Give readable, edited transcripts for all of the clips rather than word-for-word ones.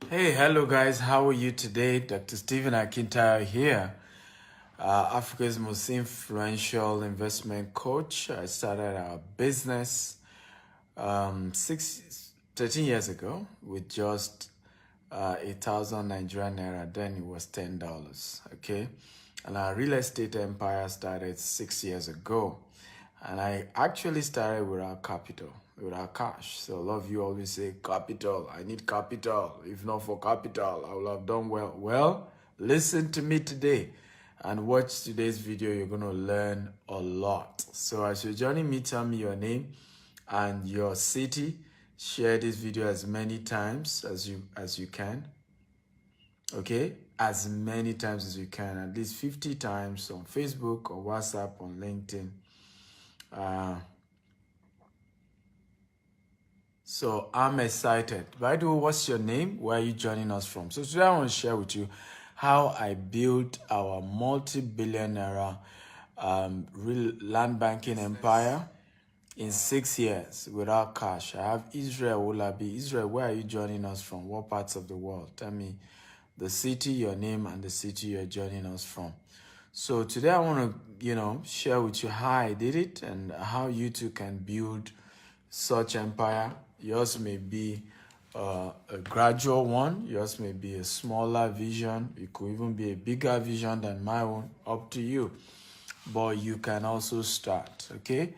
Hey, hello guys, how are you today? Dr. Stephen Akintayo here, Africa's most influential investment coach. I started a business 13 years ago with just 1,000 Nigerian Naira. Then it was $10, okay? And our real estate empire started 6 years ago. And I actually started without capital, without cash. So a lot of you always say, capital, I need capital. If not for capital, I will have done well. Well, listen to me today and watch today's video. You're going to learn a lot. So as you're joining me, tell me your name and your city. Share this video as many times as you can. Okay? As many times as you can. At least 50 times on Facebook or WhatsApp, on LinkedIn. So I'm excited. By the way, what's your name? Where are you joining us from? So today I want to share with you how I built our multi-billion naira land banking empire in 6 years without cash. I have Israel Olabi. Israel, where are you joining us from? What parts of the world? Tell me the city, your name, and the city you're joining us from. So today I want to, share with you how I did it and how you too can build such empire. Yours may be a gradual one. Yours may be a smaller vision. It could even be a bigger vision than my own. Up to you. But you can also start, okay?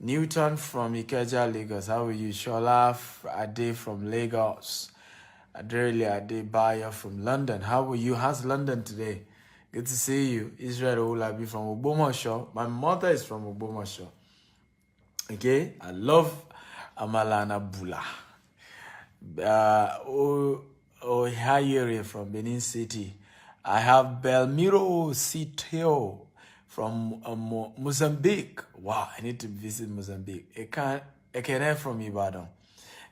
Newton from Ikeja, Lagos. How are you? Shola Ade from Lagos. Adrele Adebayo from London. How are you? How's London today? Good to see you. Israel Olabi from Ogbomoso. My mother is from Ogbomoso. Okay? I love Amala and Abula. Ohayere from Benin City. I have Belmiro Siteo from Mozambique. Wow, I need to visit Mozambique. Ekene from Ibadan.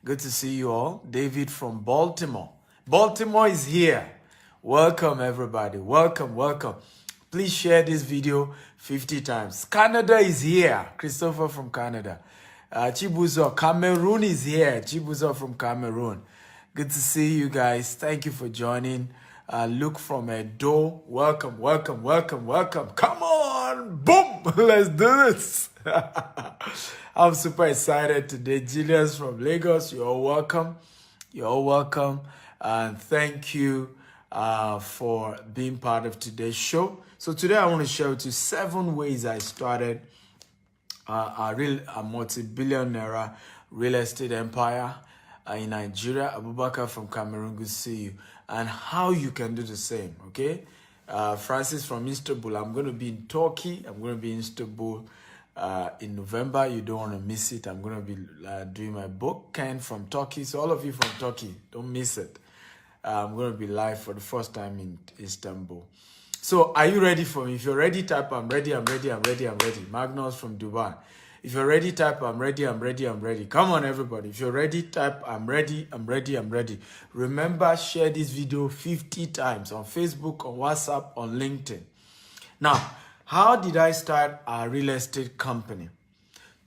Good to see you all. David from Baltimore. Baltimore is here. Welcome, everybody. Welcome, welcome. Please share this video 50 times. Canada is here. Christopher from Canada. Chibuzo, Cameroon is here. Chibuzo from Cameroon. Good to see you guys. Thank you for joining. Luke from Edo. Welcome, welcome, welcome, welcome. Come on. Boom. Let's do this. I'm super excited today. Julius from Lagos. You're all welcome. You're all welcome. And thank you for being part of today's show. So today I want to share with you 7 ways I started a multi-billion naira real estate empire in Nigeria. Abubakar from Cameroon, good to see you. And how you can do the same, okay? Francis from Istanbul, I'm going to be in Turkey. I'm going to be in Istanbul in November. You don't want to miss it. I'm going to be doing my book. Ken from Turkey. So all of you from Turkey, don't miss it. I'm going to be live for the first time in Istanbul. So are you ready for me? If you're ready, type I'm ready, I'm ready, I'm ready, I'm ready. Magnus from Dubai. If you're ready, type I'm ready, I'm ready, I'm ready. Come on, everybody. If you're ready, type I'm ready, I'm ready, I'm ready. Remember, share this video 50 times on Facebook, on WhatsApp, on LinkedIn. Now, how did I start a real estate company?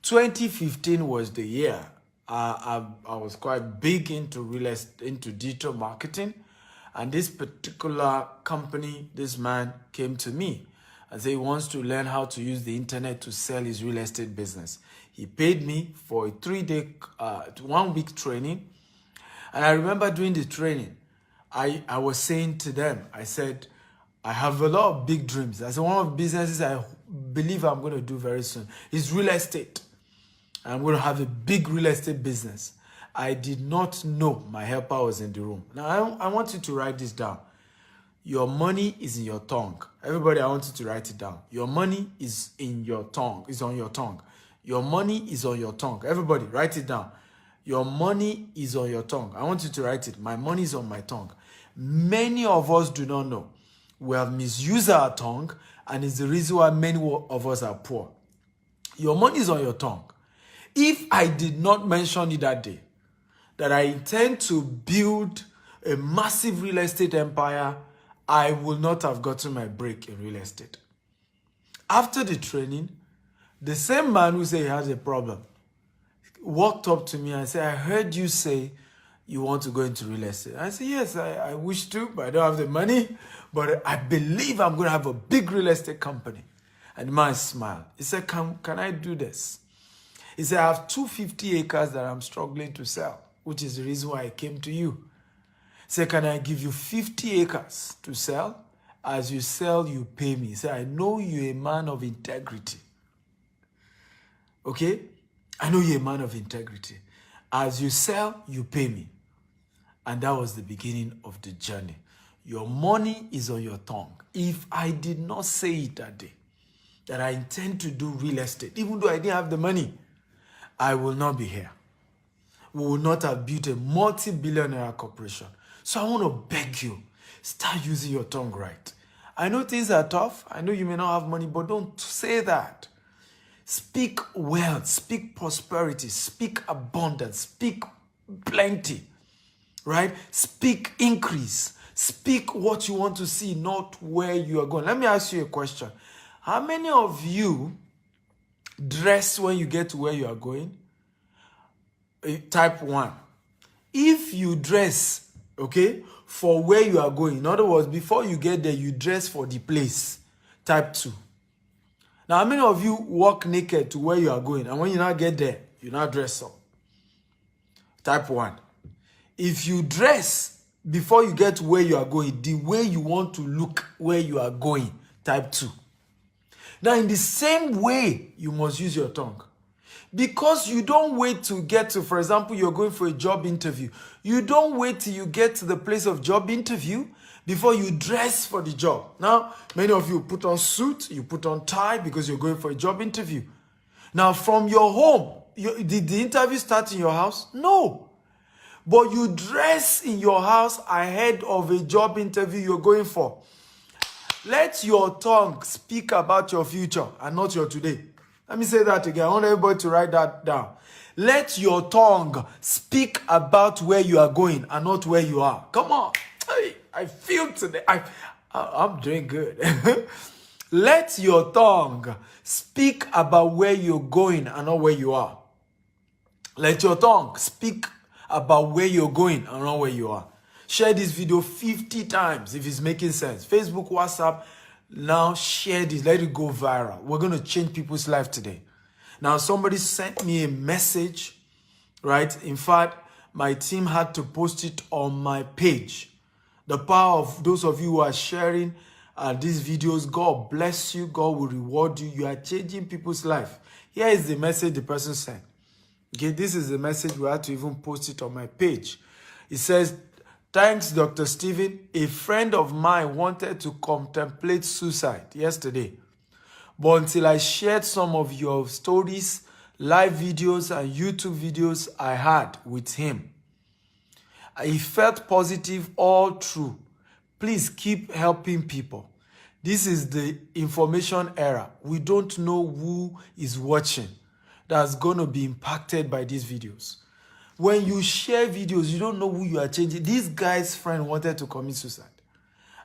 2015 was the year. I was quite big into real estate, into digital marketing. And this particular company, this man came to me and said he wants to learn how to use the internet to sell his real estate business. He paid me for a 3-day, 1-week training. And I remember during the training, I was saying to them, I said, I have a lot of big dreams. I said, one of the businesses I believe I'm going to do very soon is real estate. I'm going to have a big real estate business. I did not know my helper was in the room. Now, I want you to write this down. Your money is in your tongue. Everybody, I want you to write it down. Your money is in your tongue, is on your tongue. Your money is on your tongue. Everybody, write it down. Your money is on your tongue. I want you to write it. My money is on my tongue. Many of us do not know. We have misused our tongue, and it's the reason why many of us are poor. Your money is on your tongue. If I did not mention it that day, that I intend to build a massive real estate empire, I will not have gotten my break in real estate. After the training, the same man who said he has a problem walked up to me and said, I heard you say you want to go into real estate? I said, yes, I wish to, but I don't have the money. But I believe I'm going to have a big real estate company. And the man smiled. He said, can I do this? He said, I have 250 acres that I'm struggling to sell, which is the reason why I came to you. He said, can I give you 50 acres to sell? As you sell, you pay me. He said, I know you're a man of integrity. Okay? I know you're a man of integrity. As you sell, you pay me. And that was the beginning of the journey. Your money is on your tongue. If I did not say it that day, that I intend to do real estate, even though I didn't have the money, I will not be here. We will not have built a multi-billion naira corporation. So I want to beg you, start using your tongue right. I know things are tough. I know you may not have money, but don't say that. Speak wealth, speak prosperity, speak abundance, speak plenty, right? Speak increase. Speak what you want to see, not where you are going. Let me ask you a question. How many of you dress when you get to where you are going? Type 1. If you dress, okay, for where you are going, in other words, before you get there, you dress for the place. Type 2. Now, how many of you walk naked to where you are going, and when you now get there, you now dress up? Type 1. If you dress before you get to where you are going, the way you want to look where you are going, type 2. Now, in the same way, you must use your tongue. Because you don't wait to get to, for example, you're going for a job interview. You don't wait till you get to the place of job interview before you dress for the job. Now, many of you put on suit, you put on tie because you're going for a job interview. Now, from your home, did the interview start in your house? No. But you dress in your house ahead of a job interview you're going for. Let your tongue speak about your future and not your today. Let me say that again. I want everybody to write that down. Let your tongue speak about where you are going and not where you are. Come on. Hey, I feel today. I'm doing good. Let your tongue speak about where you're going and not where you are. Let your tongue speak about where you're going and not where you are. Share this video 50 times if it's making sense. Facebook, WhatsApp, now share this. Let it go viral. We're going to change people's life today. Now, somebody sent me a message, right? In fact, my team had to post it on my page. The power of those of you who are sharing these videos, God bless you. God will reward you. You are changing people's life. Here is the message the person sent. Okay, this is the message. We had to even post it on my page. It says, thanks, Dr. Stephen. A friend of mine wanted to contemplate suicide yesterday. But until I shared some of your stories, live videos, and YouTube videos I had with him, he felt positive all through. Please keep helping people. This is the information era. We don't know who is watching that's going to be impacted by these videos. When you share videos, you don't know who you are changing. This guy's friend wanted to commit suicide.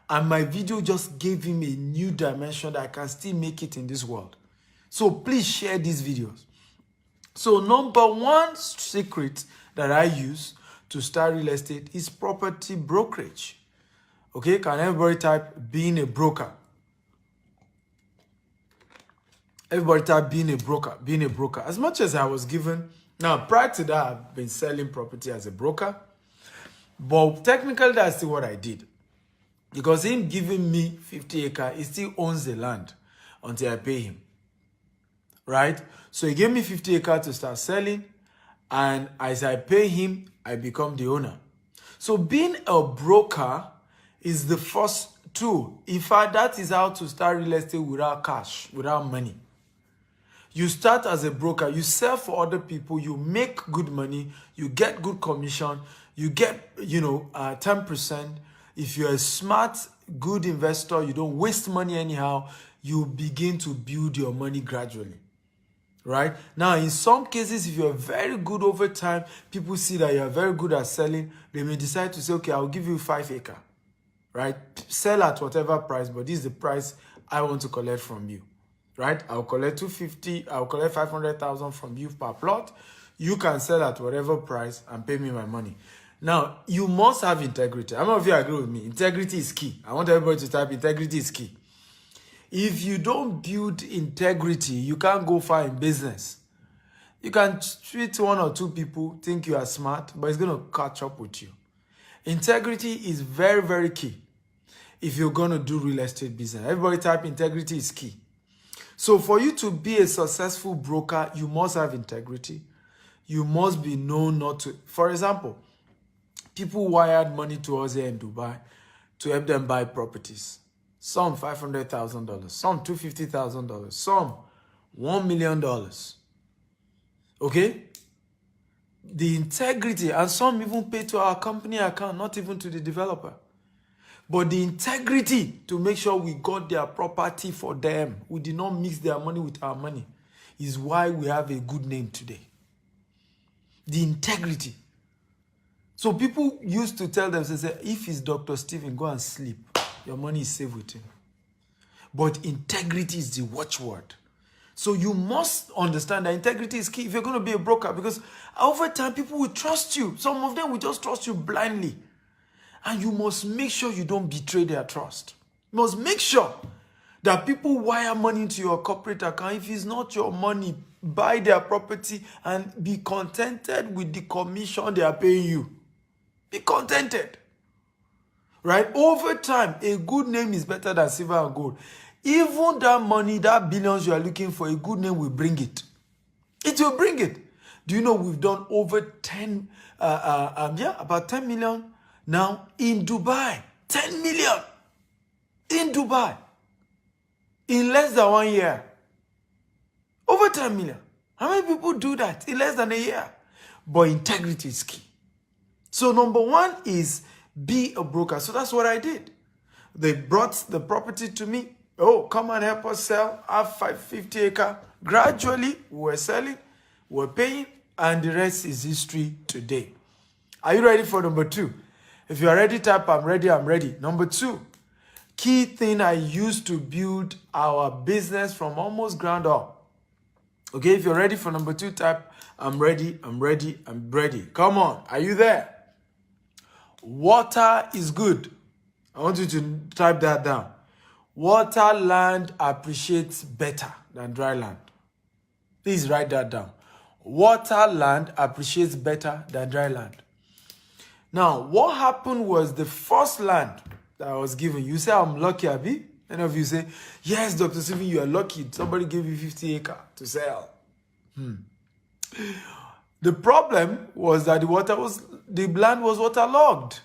And my video just gave him a new dimension that I can still make it in this world. So please share these videos. So number one secret that I use to start real estate is property brokerage. Okay, can everybody type being a broker? Everybody type being a broker, being a broker. As much as I was given, now prior to that, I've been selling property as a broker. But technically, that's still what I did. Because him giving me 50 acres, he still owns the land until I pay him. Right? So he gave me 50 acres to start selling. And as I pay him, I become the owner. So being a broker is the first tool. In fact, that is how to start real estate without cash, without money. You start as a broker, you sell for other people, you make good money, you get good commission, you get, 10%. If you're a smart, good investor, you don't waste money anyhow, you begin to build your money gradually. Right? Now, in some cases, if you're very good over time, people see that you're very good at selling, they may decide to say, okay, I'll give you 5 acres. Right? Sell at whatever price, but this is the price I want to collect from you. Right? I'll collect 250, I'll collect 500,000 from you per plot. You can sell at whatever price and pay me my money. Now, you must have integrity. How many of you agree with me? Integrity is key. I want everybody to type integrity is key. If you don't build integrity, you can't go far in business. You can treat one or two people, think you are smart, but it's going to catch up with you. Integrity is very, very key if you're going to do real estate business. Everybody type integrity is key. So for you to be a successful broker, you must have integrity. You must be known not to. For example, people wired money to us here in Dubai to help them buy properties. Some $500,000, some $250,000, some $1 million. Okay? The integrity, and some even pay to our company account, not even to the developer. But the integrity to make sure we got their property for them, we did not mix their money with our money, is why we have a good name today. The integrity. So people used to tell themselves, if it's Dr. Stephen, go and sleep. Your money is safe with him. But integrity is the watchword. So you must understand that integrity is key if you're going to be a broker, because over time, people will trust you. Some of them will just trust you blindly. And you must make sure you don't betray their trust. You must make sure that people wire money into your corporate account. If it's not your money, buy their property and be contented with the commission they are paying you. Be contented. Right? Over time, a good name is better than silver and gold. Even that money, that billions you are looking for, a good name will bring it. It will bring it. Do you know we've done over about 10 million now in Dubai? 10 million in Dubai in less than 1 year. Over 10 million. How many people do that in less than a year? But integrity is key. So number one is be a broker. So that's what I did. They brought the property to me. Oh, come and help us sell. Have 550 acre. Gradually, we were selling, we were paying, and the rest is history today. Are you ready for number two? If you are ready, type I'm ready, I'm ready. Number two, key thing I used to build our business from almost ground up. Okay, if you're ready for number two, type I'm ready, I'm ready, I'm ready. Come on, are you there? Water is good. I want you to type that down. Water land appreciates better than dry land. Please write that down. Water land appreciates better than dry land. Now, what happened was the first land that I was given, you say I'm lucky, Abi. Many of you say, yes, Dr. Stephen, you are lucky. Somebody gave you 50 acres to sell. The problem was that the land was waterlogged.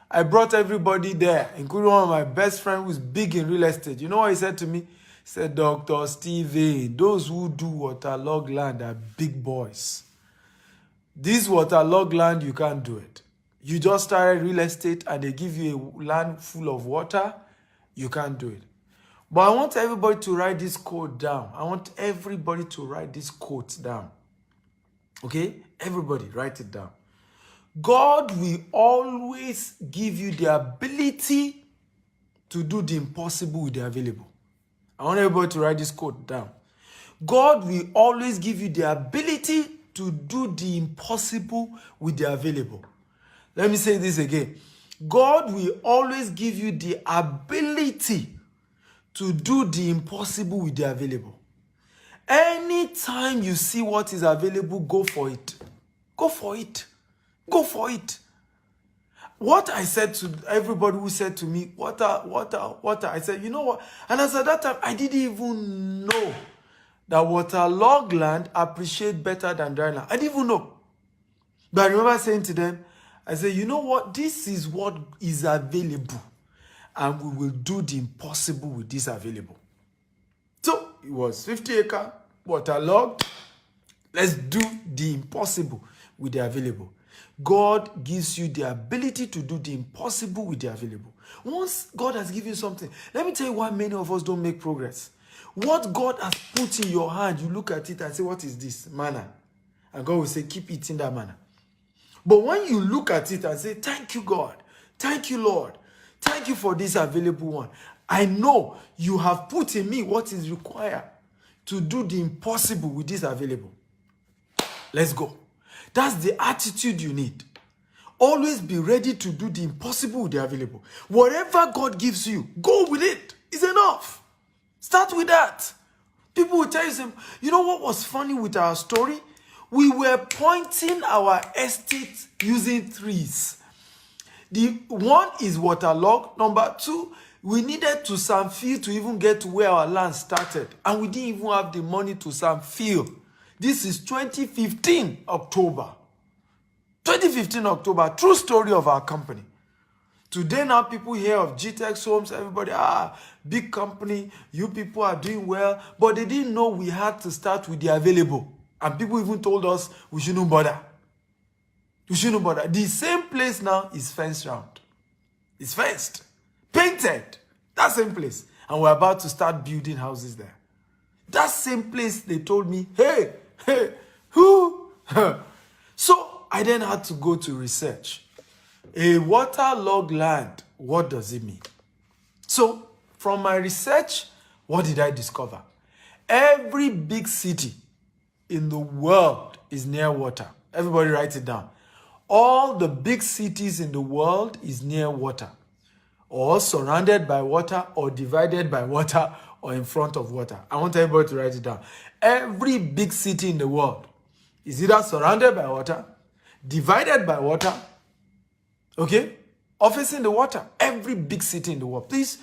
I brought everybody there, including one of my best friends who's big in real estate. You know what he said to me? He said, Dr. Stephen, those who do waterlogged land are big boys. This waterlogged land, you can't do it. You just started real estate and they give you a land full of water, you can't do it. But I want everybody to write this quote down. I want everybody to write this quote down. Okay? Everybody, write it down. God will always give you the ability to do the impossible with the available. I want everybody to write this quote down. God will always give you the ability to do the impossible with the available. Let me say this again. God will always give you the ability to do the impossible with the available. Anytime you see what is available, go for it. Go for it. Go for it. What I said to everybody who said to me, water, I said, you know what? And as at that time, I didn't even know that waterlogged land appreciate better than dry land. I didn't even know. But I remember saying to them, I said, you know what? This is what is available. And we will do the impossible with this available. So it was 50 acre, waterlogged. Let's do the impossible with the available. God gives you the ability to do the impossible with the available. Once God has given you something, let me tell you why many of us don't make progress. What God has put in your hand, you look at it and say, what is this? Manna. And God will say, keep eating that manna. But when you look at it and say, thank you, God. Thank you, Lord. Thank you for this available one. I know you have put in me what is required to do the impossible with this available. Let's go. That's the attitude you need. Always be ready to do the impossible with the available. Whatever God gives you, go with it. It's enough. Start with that. People will tell you, you know what was funny with our story? We were pointing our estate using trees. The one is waterlogged. Number two, we needed to sand fill to even get to where our land started. And we didn't even have the money to sand fill. This is 2015 October. 2015 October, true story of our company. Today now people hear of GTEX Homes, everybody, big company, you people are doing well. But they didn't know we had to start with the available. And people even told us we shouldn't bother. We shouldn't bother. The same place now is fenced round. It's fenced, painted. That same place. And we're about to start building houses there. That same place, they told me, hey, who? So I then had to go to research. A waterlogged land, what does it mean? So from my research, what did I discover? Every big city in the world is near water. Everybody write it down. All the big cities in the world is near water, or surrounded by water, or divided by water, or in front of water. I want everybody to write it down. Every big city in the world is either surrounded by water, divided by water, okay, or facing the water. Every big city in the world. Please,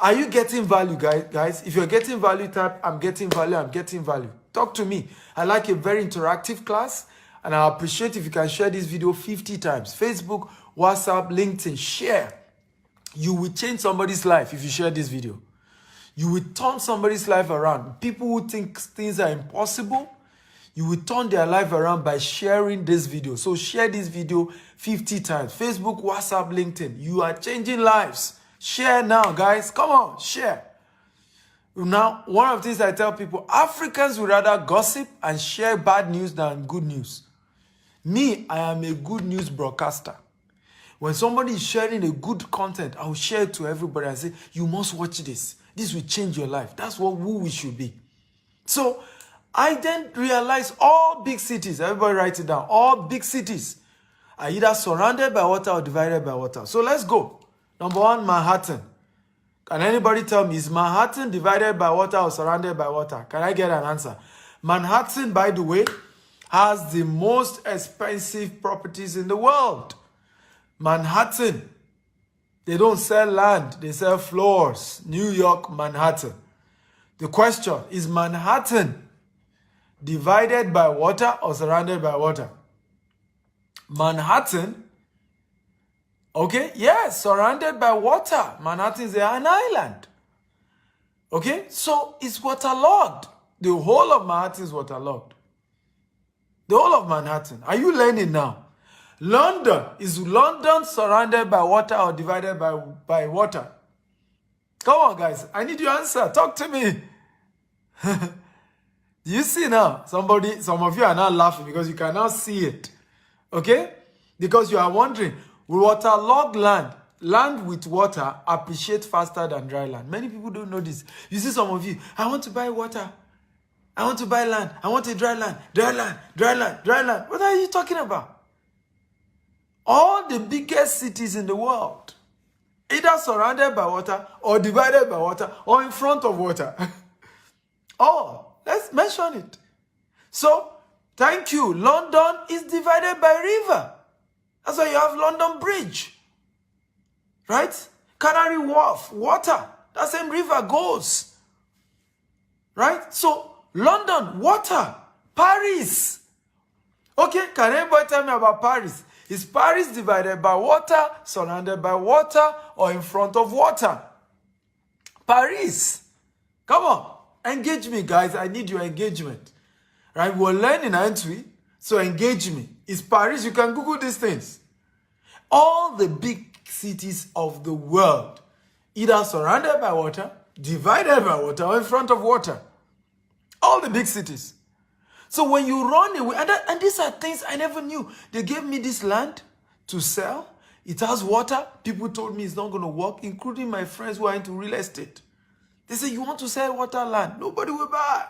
are you getting value, guys? If you're getting value, type, I'm getting value, I'm getting value. Talk to me. I like a very interactive class, and I appreciate if you can share this video 50 times. Facebook, WhatsApp, LinkedIn, share. You will change somebody's life if you share this video. You will turn somebody's life around. People who think things are impossible, you will turn their life around by sharing this video. So share this video 50 times. Facebook, WhatsApp, LinkedIn. You are changing lives. Share now, guys. Come on, share. Now, one of the things I tell people, Africans would rather gossip and share bad news than good news. Me, I am a good news broadcaster. When somebody is sharing a good content, I will share it to everybody and say, you must watch this. This will change your life. That's who we should be. So I then realized all big cities, everybody write it down, all big cities are either surrounded by water or divided by water. So let's go. Number one, Manhattan. Can anybody tell me, is Manhattan divided by water or surrounded by water? Can I get an answer? Manhattan, by the way, has the most expensive properties in the world. Manhattan, they don't sell land, they sell floors. New York, Manhattan. The question, is Manhattan divided by water or surrounded by water? Manhattan, okay, yes, surrounded by water. Manhattan is an island. Okay, so it's waterlogged. The whole of Manhattan is waterlogged. The whole of Manhattan. Are you learning now? London, is London surrounded by water or divided by water? Come on, guys. I need your answer. Talk to me. You see now, some of you are now laughing because you cannot see it. Okay? Because you are wondering, waterlogged land with water appreciates faster than dry land. Many people don't know this. You see some of you, I want to buy water. I want to buy land. I want a dry land. Dry land, dry land, dry land. What are you talking about? All the biggest cities in the world, either surrounded by water or divided by water or in front of water. Oh, let's mention it. So, thank you. London is divided by river. That's why you have London Bridge. Right? Canary Wharf, water. That same river goes. Right? So, London, water. Paris. Okay, can anybody tell me about Paris? Is Paris divided by water, surrounded by water, or in front of water? Paris. Come on. Engage me, guys. I need your engagement. Right? We're learning, aren't we? So engage me. Is Paris? You can Google these things. All the big cities of the world, either surrounded by water, divided by water, or in front of water. All the big cities. So when you run away, and these are things I never knew. They gave me this land to sell. It has water. People told me it's not going to work, including my friends who are into real estate. They say, you want to sell water land? Nobody will buy.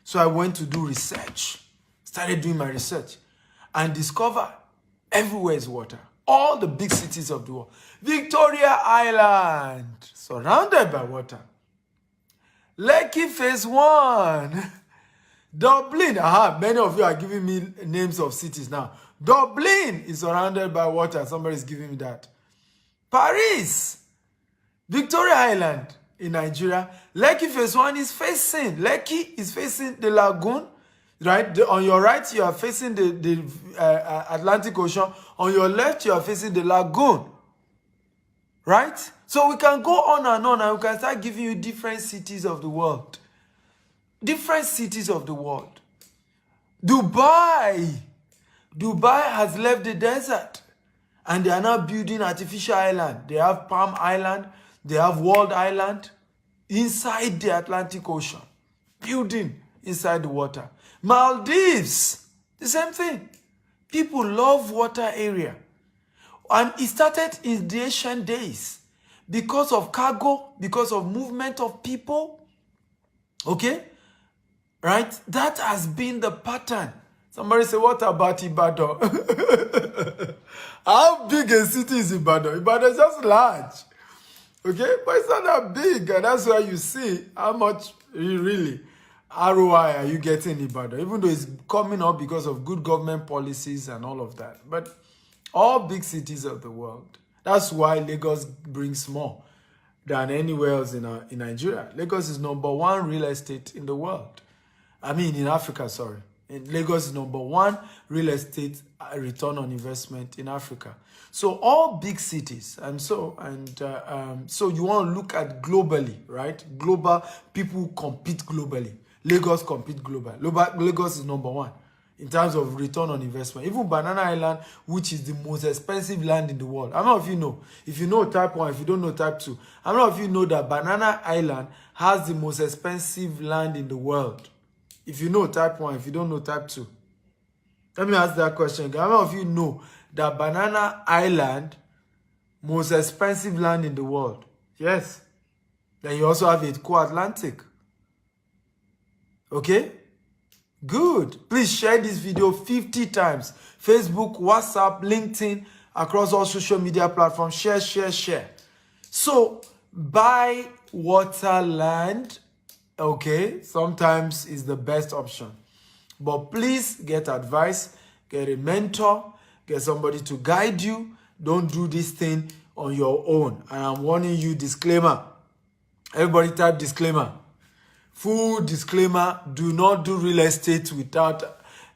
So I went to do research. Started doing my research and discovered Everywhere is water. All the big cities of the world. Victoria Island, surrounded by water. Lekki Phase 1. Dublin, many of you are giving me names of cities now. Dublin is surrounded by water. Somebody is giving me that. Paris, Victoria Island in Nigeria. Lekki Phase 1 is facing. Lekki is facing the lagoon, right? On your right, you are facing the Atlantic Ocean. On your left, you are facing the lagoon, right? So we can go on and we can start giving you different cities of the world. Different cities of the world. Dubai. Dubai has left the desert. And they are now building artificial island. They have Palm Island. They have World Island. Inside the Atlantic Ocean. Building inside the water. Maldives. The same thing. People love water area. And it started in the ancient days. Because of cargo. Because of movement of people. Okay? Right? That has been the pattern. Somebody say, what about Ibadan? How big a city is Ibadan? Ibadan is just large. Okay? But it's not that big. And that's why you see how much really ROI are you getting in Ibadan. Even though it's coming up because of good government policies and all of that. But all big cities of the world. That's why Lagos brings more than anywhere else in Nigeria. Lagos is #1 real estate in the world. I mean, in Africa, sorry. And Lagos is #1 real estate return on investment in Africa. So all big cities, so you want to look at globally, right? Global people compete globally. Lagos compete globally. Lagos is #1 in terms of return on investment. Even Banana Island, which is the most expensive land in the world. How many of you know? If you know type 1, if you don't know type 2, how many of you know that Banana Island has the most expensive land in the world? If you know type 1, if you don't know type 2. Let me ask that question. How many of you know that Banana Island, most expensive land in the world? Yes. Then you also have Edco Atlantic. Okay? Good. Please share this video 50 times. Facebook, WhatsApp, LinkedIn, across all social media platforms. Share, share, share. So, buy water land. Okay, sometimes is the best option. But please get advice, get a mentor, get somebody to guide you. Don't do this thing on your own. And I'm warning you, disclaimer. Everybody type disclaimer. Full disclaimer, do not do real estate without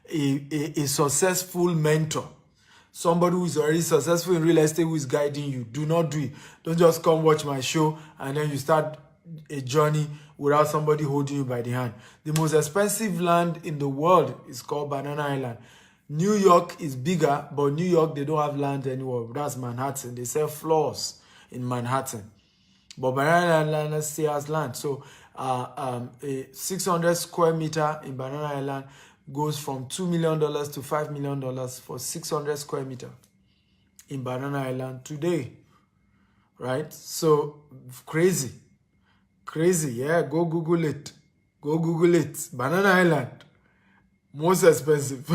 a successful mentor. Somebody who is already successful in real estate who is guiding you. Do not do it. Don't just come watch my show and then you start a journey without somebody holding you by the hand. The most expensive land in the world is called Banana Island. New York is bigger, but New York, they don't have land anymore. That's Manhattan. They sell floors in Manhattan. But Banana Island still has land. So a 600 square meter in Banana Island goes from $2 million to $5 million for 600 square meter in Banana Island today. Right? So crazy. Crazy, yeah. Go Google it. Go Google it. Banana Island. Most expensive.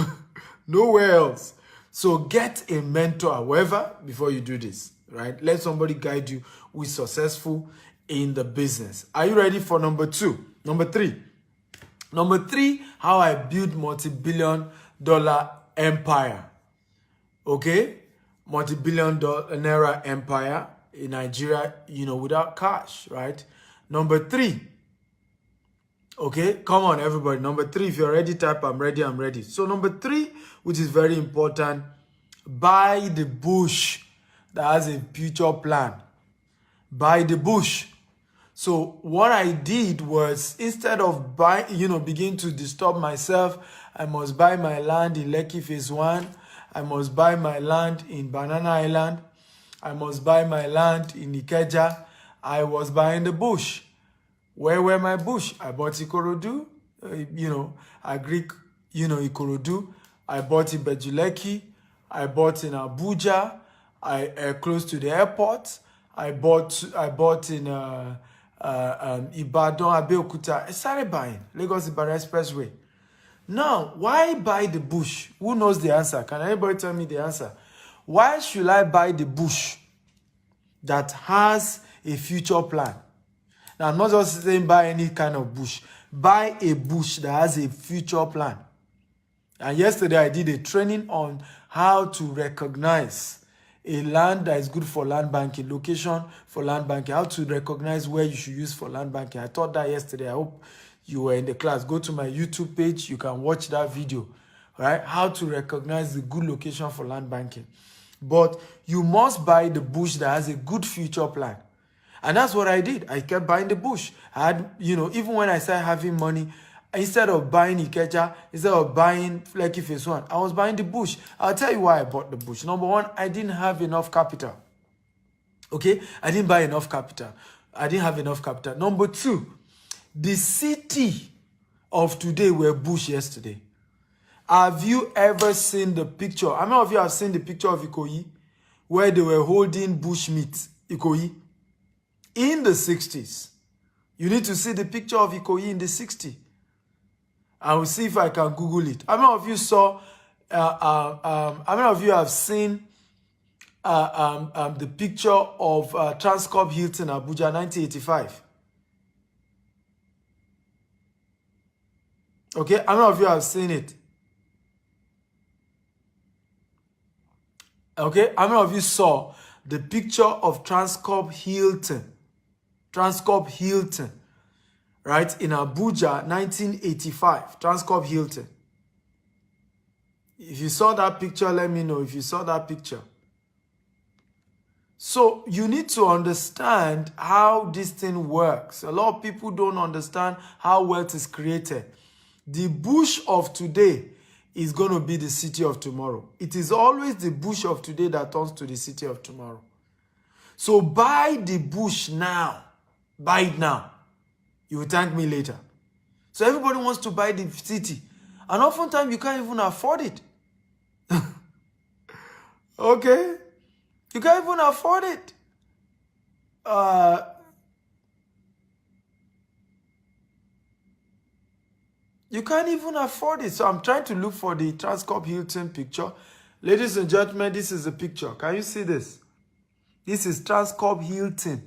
Nowhere else. So get a mentor, however, before you do this, right? Let somebody guide you who is successful in the business. Are you ready for number 2? Number 3. Number 3, how I build multi-billion dollar empire. Okay? Multi-billion naira empire in Nigeria, without cash, right? Number 3. Okay, come on, everybody. Number 3, if you're ready, type I'm ready, I'm ready. So number 3, which is very important, buy the bush that has a future plan. Buy the bush. So what I did was, instead of begin to disturb myself, I must buy my land in Lekki Phase 1. I must buy my land in Banana Island. I must buy my land in Ikeja. I was buying the bush. Where were my bush? I bought Ikorodu, Agric, Ikorodu. I bought in Bejuleki. I bought in Abuja. Close to the airport. I bought in Ibadan, Abeokuta. I started buying Lagos Ibadan Expressway. Now, why buy the bush? Who knows the answer? Can anybody tell me the answer? Why should I buy the bush that has a future plan? Now, I'm not just saying buy any kind of bush. Buy a bush that has a future plan. And yesterday I did a training on how to recognize a land that is good for land banking, location for land banking, how to recognize where you should use for land banking. I taught that yesterday. I hope you were in the class. Go to my YouTube page. You can watch that video, right? How to recognize the good location for land banking. But you must buy the bush that has a good future plan. And that's what I did. I kept buying the bush. I had, even when I started having money, instead of buying Ikeja, instead of buying Fleki Phase 1, I was buying the bush. I'll tell you why I bought the bush. Number one, I didn't have enough capital. Okay? I didn't buy enough capital. I didn't have enough capital. Number two, the city of today were bush yesterday. Have you ever seen the picture? How many of you have seen the picture of Ikoyi where they were holding bush meat, Ikoyi, in the 60s? You need to see the picture of Ikoyi in the 60s. I will see if I can Google it. How many of you saw, how many of you have seen the picture of Transcorp Hilton Abuja 1985? Okay, how many of you have seen it? Okay, how many of you saw the picture of Transcorp Hilton? Transcorp Hilton. Right, in Abuja, 1985, Transcorp Hilton. If you saw that picture, let me know if you saw that picture. So you need to understand how this thing works. A lot of people don't understand how wealth is created. The bush of today is going to be the city of tomorrow. It is always the bush of today that turns to the city of tomorrow. So buy the bush now. Buy it now. You will thank me later. So everybody wants to buy the city. And oftentimes you can't even afford it. Okay? You can't even afford it. You can't even afford it. So I'm trying to look for the Transcorp Hilton picture. Ladies and gentlemen, this is the picture. Can you see this? This is Transcorp Hilton.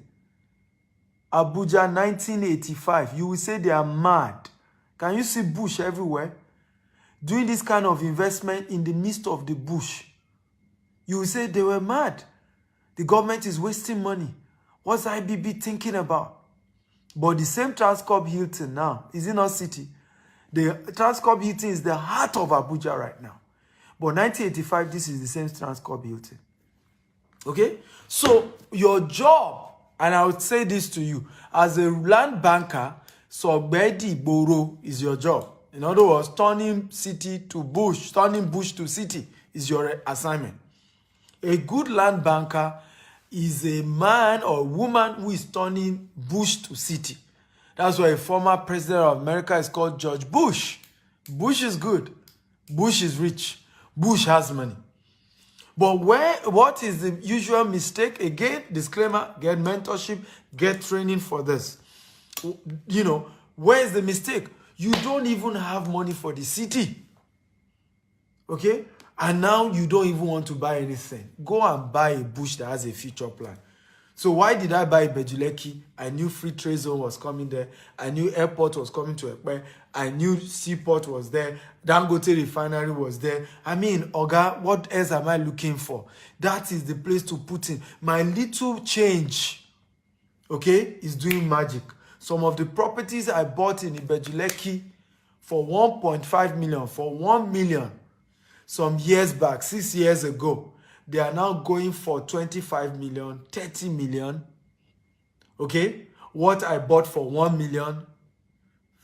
Abuja 1985. You will say they are mad. Can you see bush everywhere? Doing this kind of investment in the midst of the bush. You will say they were mad. The government is wasting money. What's IBB thinking about? But the same Transcorp Hilton now, is it not city? The Transcorp Hilton is the heart of Abuja right now. But 1985, this is the same Transcorp Hilton. Okay? So your job, and I would say this to you, as a land banker, Sogbedi Boro is your job. In other words, turning city to bush, turning bush to city is your assignment. A good land banker is a man or woman who is turning bush to city. That's why a former president of America is called George Bush. Bush is good. Bush is rich. Bush has money. But what is the usual mistake? Again, disclaimer, get mentorship, get training for this. Where is the mistake? You don't even have money for the city. Okay? And now you don't even want to buy anything. Go and buy a bush that has a future plan. So why did I buy Bejuleki? I knew Free Trade Zone was coming there. I knew airport was coming to Ekpe. I knew seaport was there. Dangote refinery was there. I mean, Oga, what else am I looking for? That is the place to put in. My little change, okay, is doing magic. Some of the properties I bought in Bejuleki for 1.5 million, for 1 million, some years back, 6 years ago, they are now going for 25 million, 30 million. Okay? What I bought for 1 million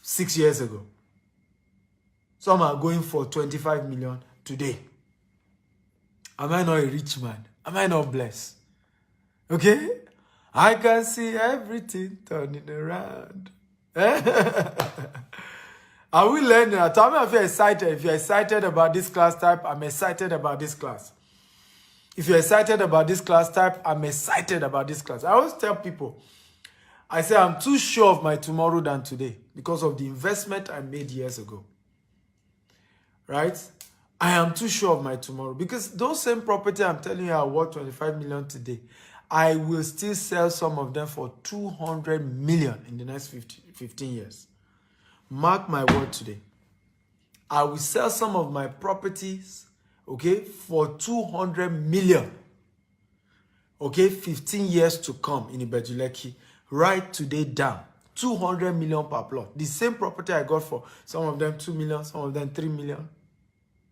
6 years ago. Some are going for 25 million today. Am I not a rich man? Am I not blessed? Okay? I can see everything turning around. Are we learning? Tell me if you're excited. If you're excited about this class type, I'm excited about this class. If you're excited about this class type, I'm excited about this class. I always tell people, I say I'm too sure of my tomorrow than today because of the investment I made years ago. Right? I am too sure of my tomorrow, because those same property I'm telling you are worth 25 million today. I will still sell some of them for 200 million in the next 15 years. Mark my word today. I will sell some of my properties, okay, for 200 million. Okay, 15 years to come in Ibejuleki. Write today down. 200 million per plot. The same property I got for some of them 2 million, some of them 3 million.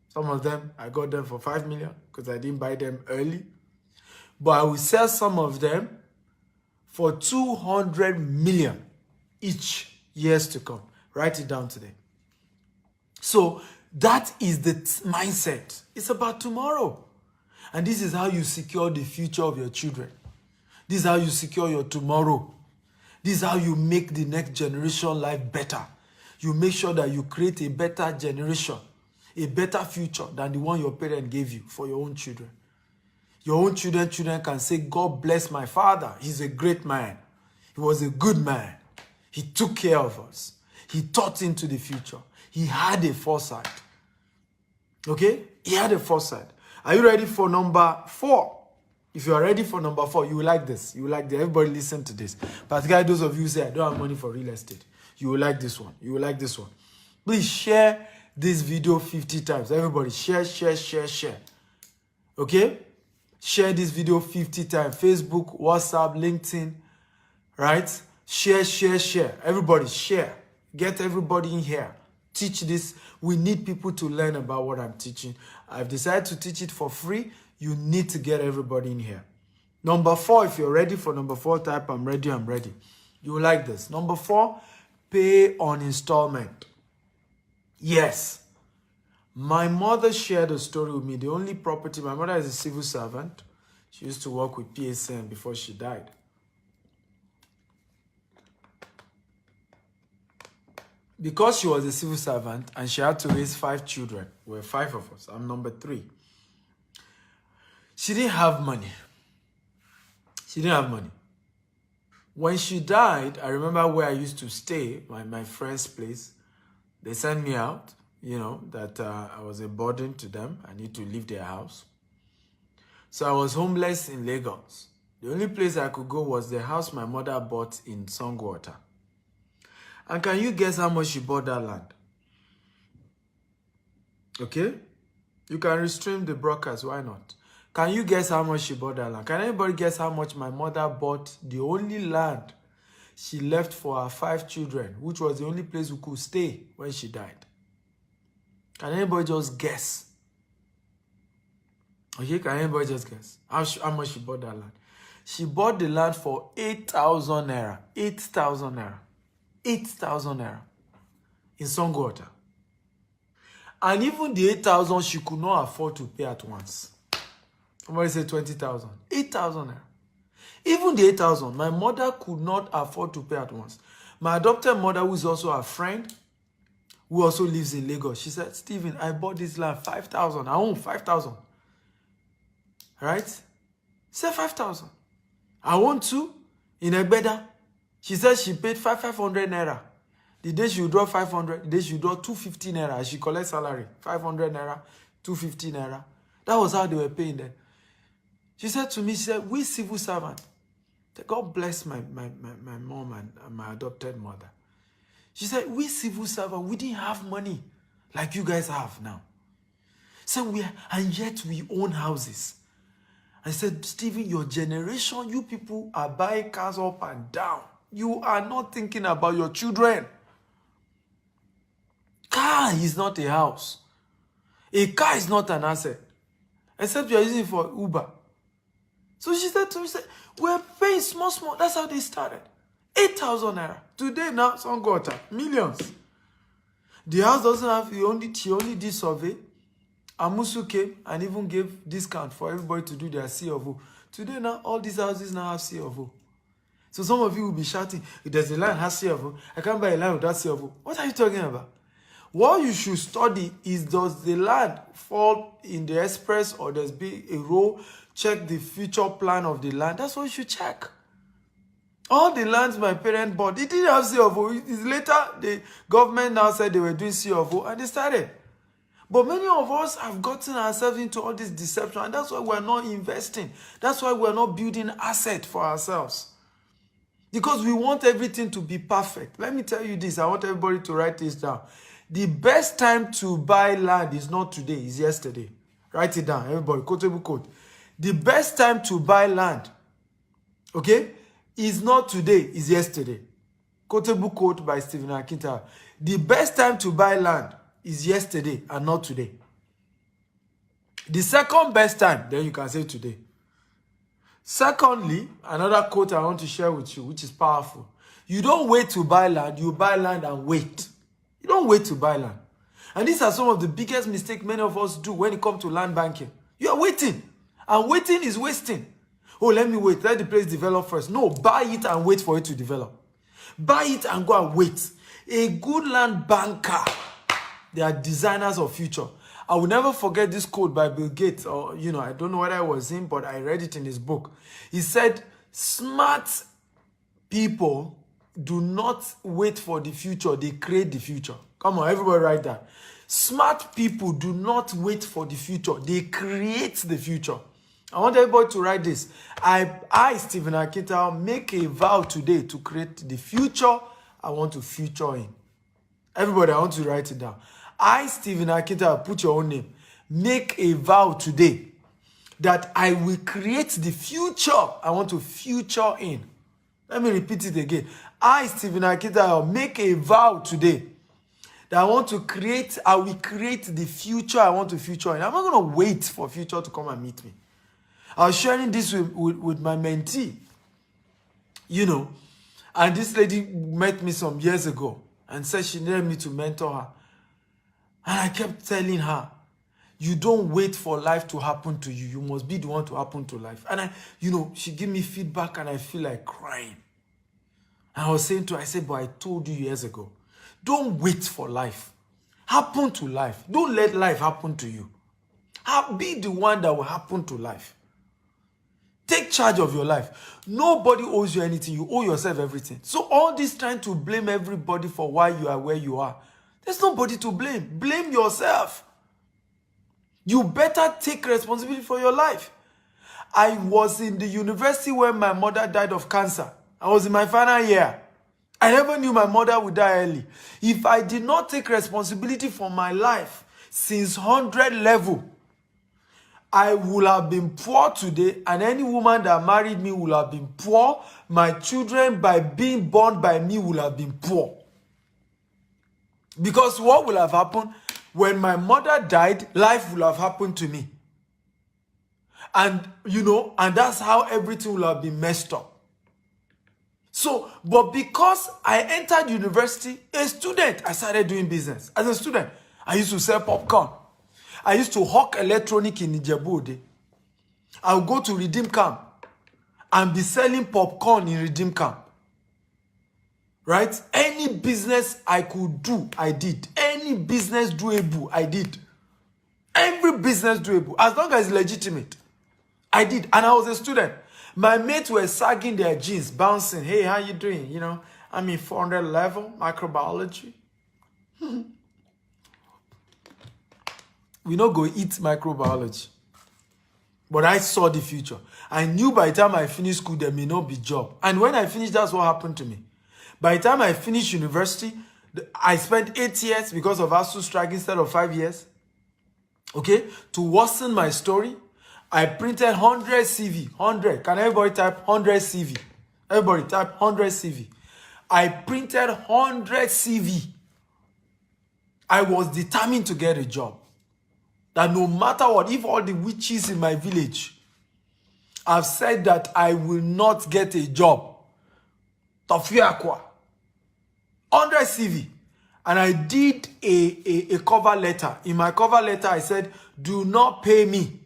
Some of them I got them for 5 million because I didn't buy them early. But I will sell some of them for 200 million each years to come. Write it down today. So that is the mindset. It's about tomorrow. And this is how you secure the future of your children. This is how you secure your tomorrow. This is how you make the next generation life better. You make sure that you create a better generation, a better future than the one your parents gave you for your own children. Your own children can say, God bless my father. He's a great man. He was a good man. He took care of us. He thought into the future. He had a foresight. Okay? He had a foresight. Are you ready for number 4? If you are ready for number 4, you will like this. You will like this. Everybody listen to this. Particularly those of you who say, I don't have money for real estate. You will like this one. You will like this one. Please share this video 50 times. Everybody share. Okay? Share this video 50 times. Facebook, WhatsApp, LinkedIn. Right? Share. Everybody share. Get everybody in here. Teach this. We need people to learn about what I'm teaching. I've decided to teach it for free. You need to get everybody in here. Number 4, if you're ready for number 4, type I'm ready. You will like this. Number 4, pay on installment. Yes. My mother shared a story with me. The only property, my mother is a civil servant. She used to work with PSN before she died. Because she was a civil servant and she had to raise 5 children, there were 5 of us. I'm number 3. She didn't have money. When she died, I remember where I used to stay, my friend's place. They sent me out, that I was a burden to them. I need to leave their house. So I was homeless in Lagos. The only place I could go was the house my mother bought in Songwater. And can you guess how much she bought that land? Okay? You can restream the broadcast, why not? Can you guess how much she bought that land? Can anybody guess how much my mother bought the only land she left for her 5 children, which was the only place we could stay when she died? Can anybody just guess? Okay, can anybody just guess how much she bought that land? She bought the land for 8,000 naira. 8,000 naira. 8,000 naira in Songwater. And even the 8,000 she could not afford to pay at once. Somebody said 20,000. 8,000 naira. Even the 8,000, my mother could not afford to pay at once. My adopted mother, who is also a friend, who also lives in Lagos, she said, Stephen, I bought this land 5,000. I own 5,000. Right? Say 5,000. I want to in Egbeda. She said she paid 500 naira. The day she would draw 500, the day she would draw 250 naira. She collect salary. 500 naira, 250 naira. That was how they were paying them. She said to me, she said, we civil servant. God bless my mom and my adopted mother. She said, we civil servant, we didn't have money like you guys have now. So and yet we own houses. I said, Stephen, your generation, you people are buying cars up and down. You are not thinking about your children. Car is not a house. A car is not an asset. Except you are using it for Uber. So she said to me, we're paying small. That's how they started. 8,000 naira. Today now, some got millions. The house doesn't have, she only did survey. Amusu came and even gave discount for everybody to do their C of O. Today now, all these houses now have C of O. So some of you will be shouting, if there's a land has C of O, I can't buy a land without C of O. What are you talking about? What you should study is, does the land fall in the express or there's be a row? Check the future plan of the land. That's what you should check. All the lands my parents bought, it didn't have C of O. It's later, the government now said they were doing C of O and they started. But many of us have gotten ourselves into all this deception, and that's why we're not investing. That's why we're not building asset for ourselves. Because we want everything to be perfect. Let me tell you this. I want everybody to write this down. The best time to buy land is not today, it's yesterday. Write it down, everybody. Quotable quote. The best time to buy land, okay, is not today, is yesterday. Quotable quote by Stephen Akinta. The best time to buy land is yesterday and not today. The second best time, then you can say today. Secondly, another quote I want to share with you, which is powerful. You don't wait to buy land, you buy land and wait. You don't wait to buy land. And these are some of the biggest mistakes many of us do when it comes to land banking. You are waiting, and waiting is wasting. Oh, let me wait, let the place develop first. No, buy it and wait for it to develop. Buy it and go and wait. A good land banker, they are designers of future. I will never forget this quote by Bill Gates, or, I don't know whether it was him, but I read it in his book. He said, smart people do not wait for the future, they create the future. Come on, everybody write that. Smart people do not wait for the future, they create the future. I want everybody to write this. I Stephen Akinta, make a vow today to create the future I want to future in. Everybody, I want to write it down. I, Stephen Akinta, put your own name. Make a vow today that I will create the future I want to future in. Let me repeat it again. I, Stephen Akinta, make a vow today that I will create the future I want to future in. I'm not going to wait for future to come and meet me. I was sharing this with my mentee, and this lady met me some years ago and said she needed me to mentor her. And I kept telling her, you don't wait for life to happen to you. You must be the one to happen to life. And she gave me feedback and I feel like crying. And I was saying to her, I said, but I told you years ago, don't wait for life. Happen to life. Don't let life happen to you. Be the one that will happen to life. Take charge of your life. Nobody owes you anything. You owe yourself everything. So all this trying to blame everybody for why you are where you are, there's nobody to blame. Blame yourself. You better take responsibility for your life. I was in the university when my mother died of cancer. I was in my final year. I never knew my mother would die early. If I did not take responsibility for my life since 100 level, I would have been poor today, and any woman that married me would have been poor. My children, by being born by me, would have been poor. Because what will have happened when my mother died, life will have happened to me. And, and that's how everything will have been messed up. So, but because I entered university, a student, I started doing business. As a student, I used to sell popcorn. I used to hawk electronic in Ijebu. I would go to Redeem Camp and be selling popcorn in Redeem Camp. Right? Any business I could do, I did. Any business doable, I did. Every business doable, as long as it's legitimate, I did. And I was a student. My mates were sagging their jeans, bouncing. Hey, how you doing? I'm in 400 level, microbiology. We not go eat microbiology. But I saw the future. I knew by the time I finished school, there may not be job. And when I finished, that's what happened to me. By the time I finished university, I spent 8 years because of ASU strike instead of 5 years. Okay? To worsen my story, I printed 100 CV. 100. Can everybody type 100 CV? Everybody type 100 CV. I printed 100 CV. I was determined to get a job. That no matter what, if all the witches in my village have said that I will not get a job, Tofiakwa, 100 CV. And I did a cover letter. In my cover letter, I said, do not pay me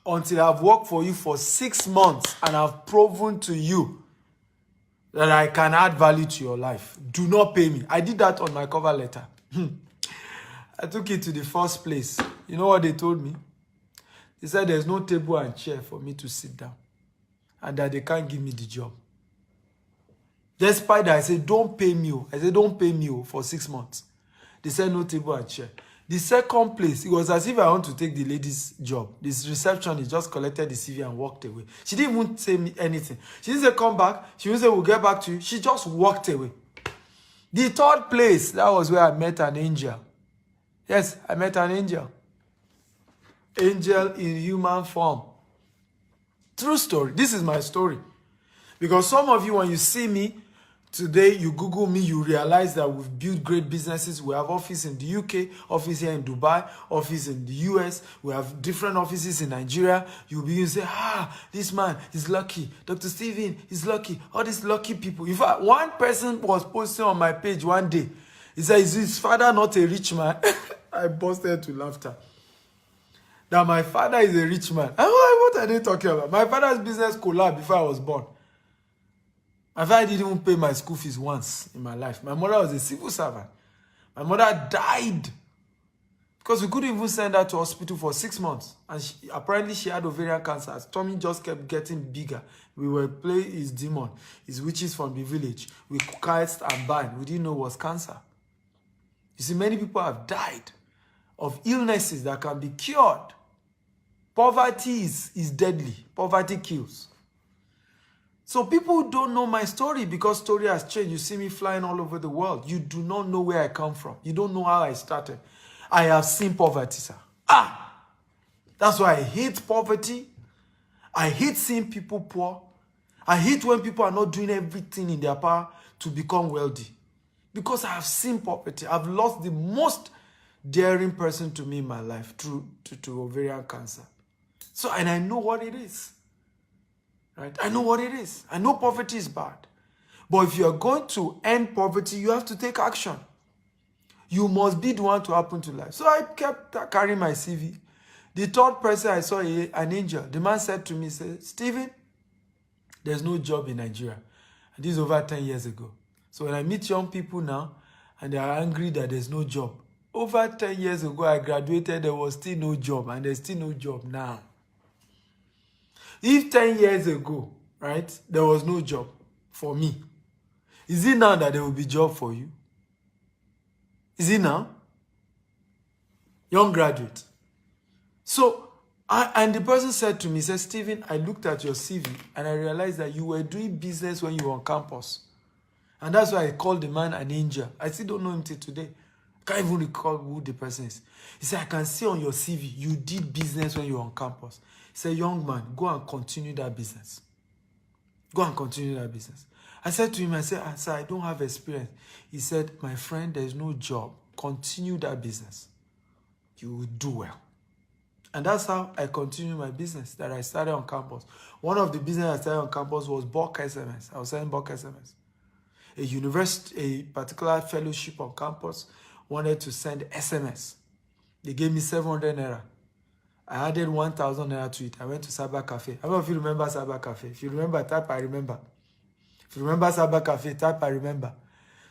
until I've worked for you for 6 months and I've proven to you that I can add value to your life. Do not pay me. I did that on my cover letter. I took it to the first place. You know what they told me? They said there's no table and chair for me to sit down and that they can't give me the job. Despite that, I said, don't pay me. I said, don't pay me for 6 months. They said no table and chair. The second place, it was as if I want to take the lady's job. This receptionist just collected the CV and walked away. She didn't even say me anything. She didn't say come back. She didn't say we'll get back to you. She just walked away. The third place, that was where I met an angel. Yes, I met an angel. Angel in human form. True story. This is my story. Because some of you, when you see me today, you Google me, you realize that we've built great businesses. We have office in the UK, office here in Dubai, office in the US. We have different offices in Nigeria. You'll begin to say, this man is lucky. Dr. Steven is lucky. All these lucky people. In fact, one person was posting on my page one day. He said, is his father not a rich man? I busted to laughter. That my father is a rich man. What are they talking about? My father's business collapsed before I was born. My father didn't even pay my school fees once in my life. My mother was a civil servant. My mother died because we couldn't even send her to hospital for 6 months. And apparently she had ovarian cancer. Her tummy just kept getting bigger. We were playing his demon, his witches from the village. We cast and bind. We didn't know it was cancer. You see, many people have died of illnesses that can be cured. Poverty is deadly. Poverty kills. So people don't know my story because story has changed. You see me flying all over the world. You do not know where I come from. You don't know how I started. I have seen poverty, sir. That's why I hate poverty. I hate seeing people poor. I hate when people are not doing everything in their power to become wealthy. Because I have seen poverty. I've lost the most daring person to me in my life to ovarian cancer. So, and I know what it is. Right? I know what it is. I know poverty is bad. But if you are going to end poverty, you have to take action. You must be the one to happen to life. So I kept carrying my CV. The third person I saw, an angel. The man said to me, Steven, there's no job in Nigeria. And this is over 10 years ago. So when I meet young people now, and they are angry that there's no job. Over 10 years ago, I graduated, there was still no job. And there's still no job now. If 10 years ago, right, there was no job for me, is it now that there will be job for you? Is it now? Young graduate. So, and the person said to me, said, Steven, I looked at your CV and I realized that you were doing business when you were on campus. And that's why I called the man an angel. I still don't know him till today. I can't even recall who the person is. He said, I can see on your CV, you did business when you were on campus. He said, young man, go and continue that business. Go and continue that business. I said to him, I said, sir, I don't have experience. He said, my friend, there's no job. Continue that business. You will do well. And that's how I continue my business that I started on campus. One of the business I started on campus was bulk SMS. I was selling bulk SMS. A university, a particular fellowship on campus wanted to send SMS. They gave me 700 naira. I added 1,000 naira to it. I went to Cyber Cafe. I don't know if you remember Cyber Cafe. If you remember, type I remember. If you remember Cyber Cafe, type I remember.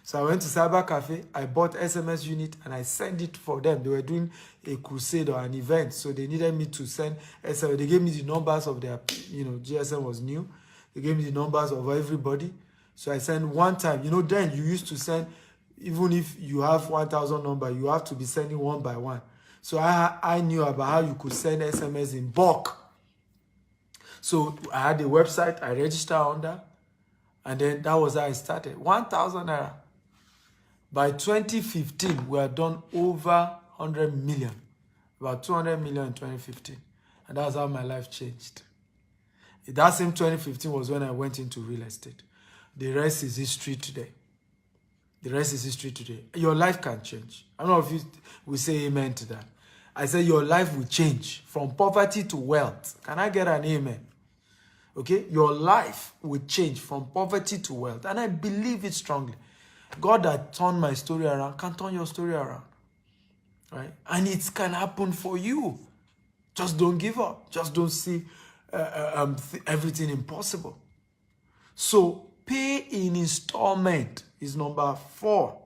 So I went to Cyber Cafe. I bought SMS unit and I sent it for them. They were doing a crusade or an event. So they needed me to send SMS. They gave me the numbers of their, GSM was new. They gave me the numbers of everybody. So I sent one time. Then you used to send, even if you have 1,000 number, you have to be sending one by one. So I knew about how you could send SMS in bulk. So I had a website I registered under, and then that was how I started. 1,000 naira. By 2015, we had done over 100 million, about 200 million in 2015. And that's how my life changed. That same 2015 was when I went into real estate. The rest is history today. The rest is history today. Your life can change. I don't know if you will say amen to that. I said your life will change from poverty to wealth. Can I get an amen? Okay? Your life will change from poverty to wealth. And I believe it strongly. God that turned my story around can turn your story around. Right? And it can happen for you. Just don't give up. Just don't see everything impossible. So pay in installment is number 4.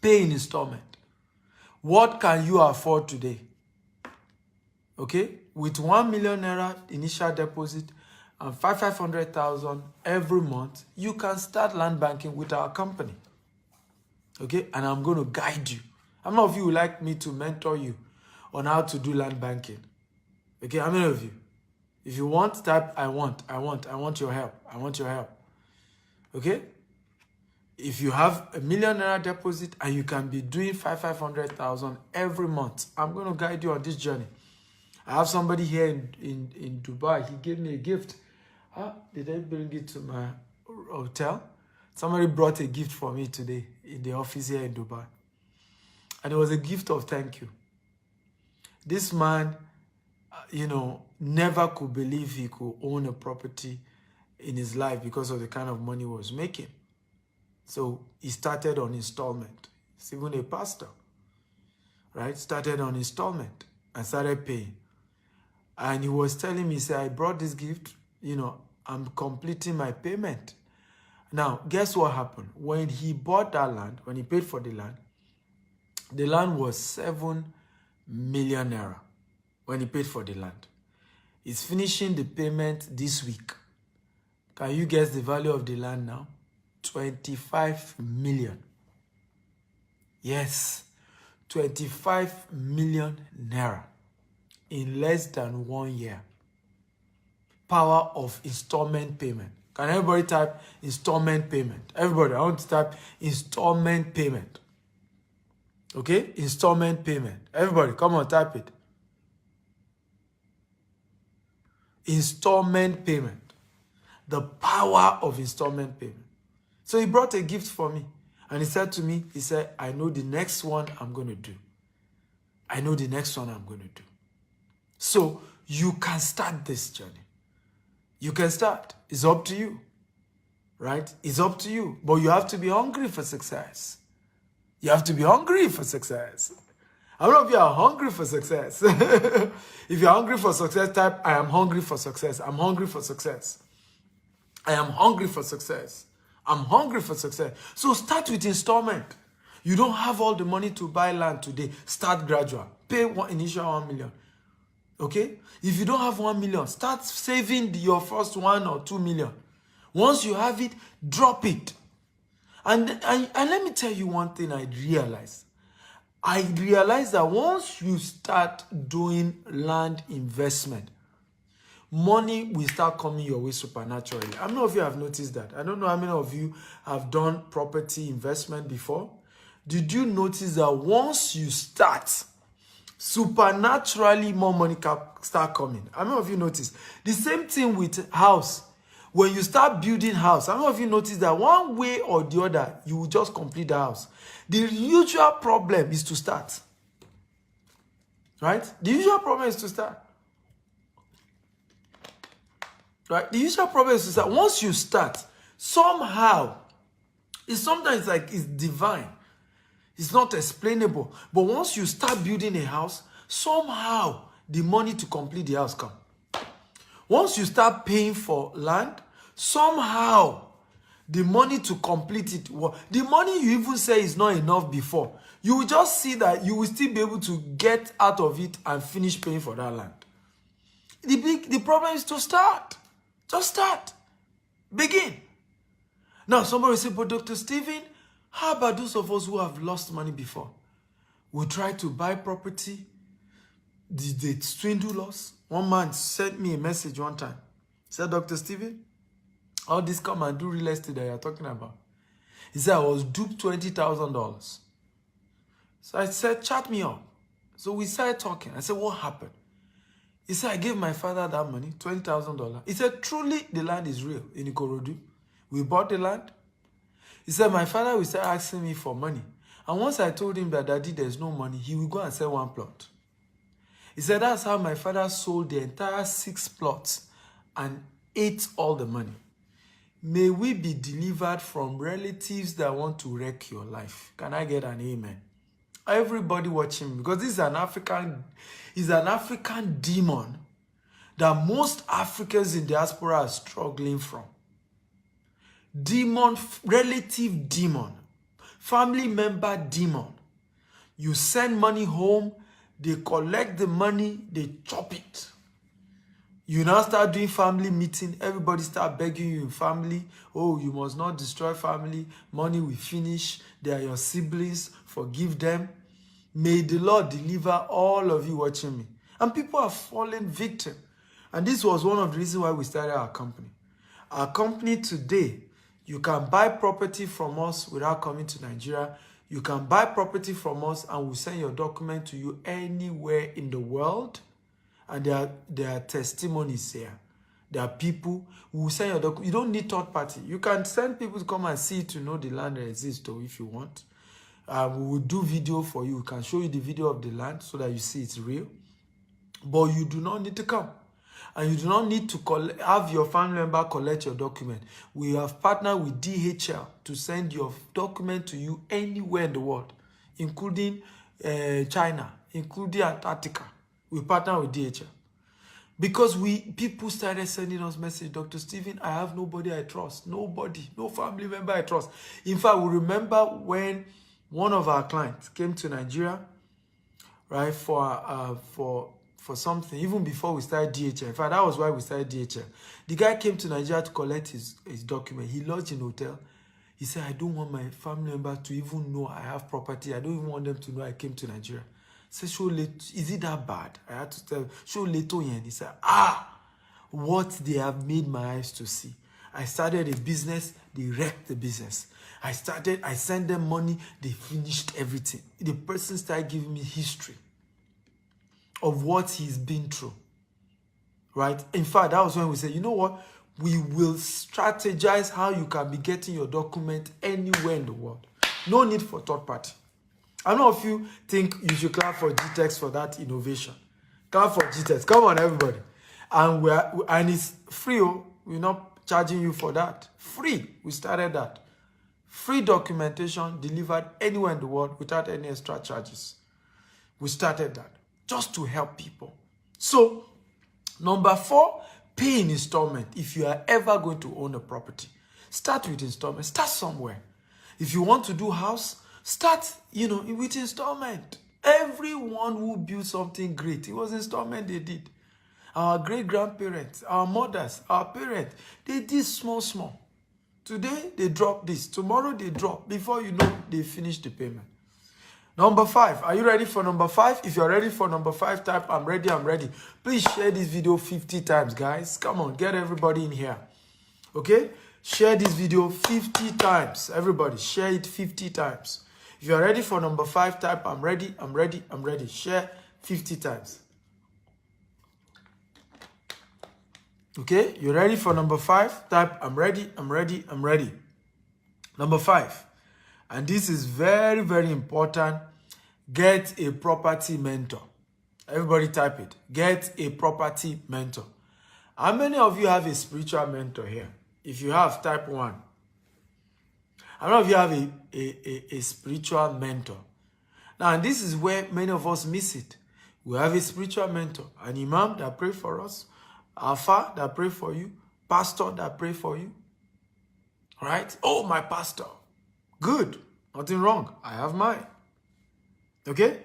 Pay in installment. What can you afford today? Okay? With 1 million naira initial deposit and 500,000 every month, you can start land banking with our company. Okay? And I'm going to guide you. How many of you would like me to mentor you on how to do land banking? Okay, how many of you? If you want, type I want your help. I want your help. Okay? If you have a $1 million deposit and you can be doing 500,000 every month, I'm going to guide you on this journey. I have somebody here in Dubai. He gave me a gift. Did I bring it to my hotel? Somebody brought a gift for me today in the office here in Dubai. And it was a gift of thank you. This man, never could believe he could own a property in his life because of the kind of money he was making. So he started on installment. He's even a pastor, right? Started on installment and started paying. And he was telling me, he said, I brought this gift, I'm completing my payment. Now, guess what happened? When he bought that land, when he paid for the land was 7 million naira when he paid for the land. He's finishing the payment this week. Can you guess the value of the land now? 25 million. Yes, 25 million naira in less than 1 year. Power of installment payment. Can everybody type installment payment? Everybody, I want to type installment payment. Okay? Installment payment. Everybody, come on, type it. Installment payment. The power of installment payment. So he brought a gift for me. And he said to me, he said, I know the next one I'm going to do. I know the next one I'm going to do. So you can start this journey. You can start. It's up to you. Right? It's up to you. But you have to be hungry for success. You have to be hungry for success. How many of you are hungry for success? If you're hungry for success, type, I am hungry for success. I'm hungry for success. I am hungry for success. I'm hungry for success. So start with installment. You don't have all the money to buy land today. Start gradual. Pay initial 1 million. Okay? If you don't have 1 million, start saving your first 1 or 2 million. Once you have it, drop it. And let me tell you one thing I realized. I realized that once you start doing land investment, money will start coming your way supernaturally. How many of you have noticed that? I don't know how many of you have done property investment before. Did you notice that once you start, supernaturally more money can start coming? How many of you notice? The same thing with house. When you start building house, how many of you notice that one way or the other, you will just complete the house? The usual problem is to start. Right? The usual problem is to start. Right? The usual problem is that once you start, somehow, sometimes like it's divine. It's not explainable. But once you start building a house, somehow the money to complete the house comes. Once you start paying for land, somehow the money to complete it, the money you even say is not enough before, you will just see that you will still be able to get out of it and finish paying for that land. The problem is to start. Just start. Begin. Now, somebody will say, but Dr. Stephen, how about those of us who have lost money before? We try to buy property. Did they swindle us? One man sent me a message one time. He said, Dr. Stephen, all this come and do real estate that you're talking about. He said, I was duped $20,000. So I said, chat me up. So we started talking. I said, what happened? He said, I gave my father that money, $20,000. He said, truly, the land is real in Ikorodu. We bought the land. He said, my father will start asking me for money. And once I told him that, Daddy, there's no money, he will go and sell one plot. He said, that's how my father sold the entire 6 plots and ate all the money. May we be delivered from relatives that want to wreck your life. Can I get an amen? Everybody watching me, because this is an African demon that most Africans in diaspora are struggling from. Demon, relative demon, family member demon. You send money home, they collect the money, they chop it. You now start doing family meeting, everybody start begging you in family, oh, you must not destroy family, money will finish, they are your siblings, forgive them. May the Lord deliver all of you watching me. And people are falling victim. And this was one of the reasons why we started our company. Our company today, you can buy property from us without coming to Nigeria. You can buy property from us and we'll send your document to you anywhere in the world. And there are testimonies here. There are people who will send your document. You don't need third party. You can send people to come and see to know the land exists or if you want. We will do video for you. We can show you the video of the land so that you see it's real. But you do not need to come. And you do not need to have your family member collect your document. We have partnered with DHL to send your document to you anywhere in the world, including China, including Antarctica. We partner with DHL. Because people started sending us message, Dr. Stephen, I have nobody I trust. Nobody, no family member I trust. In fact, we remember when one of our clients came to Nigeria, right, for something, even before we started DHL. In fact, that was why we started DHL. The guy came to Nigeria to collect his document. He lodged in a hotel. He said, I don't want my family member to even know I have property. I don't even want them to know I came to Nigeria. I said, show late. Is it that bad? I had to tell him, show later. And he said, what they have made my eyes to see. I started a business, they wrecked the business. I sent them money, they finished everything. The person started giving me history of what he's been through, right? In fact, that was when we said, you know what? We will strategize how you can be getting your document anywhere in the world. No need for third party. I know if you think you should clap for GTEx for that innovation. Clap for GTEx. Come on, everybody. And it's free. We're not charging you for that. Free. We started that. Free documentation delivered anywhere in the world without any extra charges. We started that just to help people. So, number 4, pay in installment. If you are ever going to own a property, start with installment. Start somewhere. If you want to do house, start, with installment. Everyone who built something great, it was installment they did. Our great-grandparents, our mothers, our parents, they did small. Today, they drop this. Tomorrow, they drop. Before you know, they finish the payment. Number 5. Are you ready for number 5? If you're ready for number 5, type, I'm ready, I'm ready. Please share this video 50 times, guys. Come on, get everybody in here. Okay? Share this video 50 times. Everybody, share it 50 times. If you're ready for number 5, type, I'm ready, I'm ready, I'm ready. Share 50 times. Okay? You ready for number 5? Type, I'm ready, I'm ready, I'm ready. Number 5. And this is very, very important. Get a property mentor. Everybody type it. Get a property mentor. How many of you have a spiritual mentor here? If you have, type 1. How many of you have a spiritual mentor? Now, and this is where many of us miss it. We have a spiritual mentor, an imam that pray for us, alpha that pray for you, pastor that pray for you. Right? Oh, my pastor. Good. Nothing wrong. I have mine. Okay?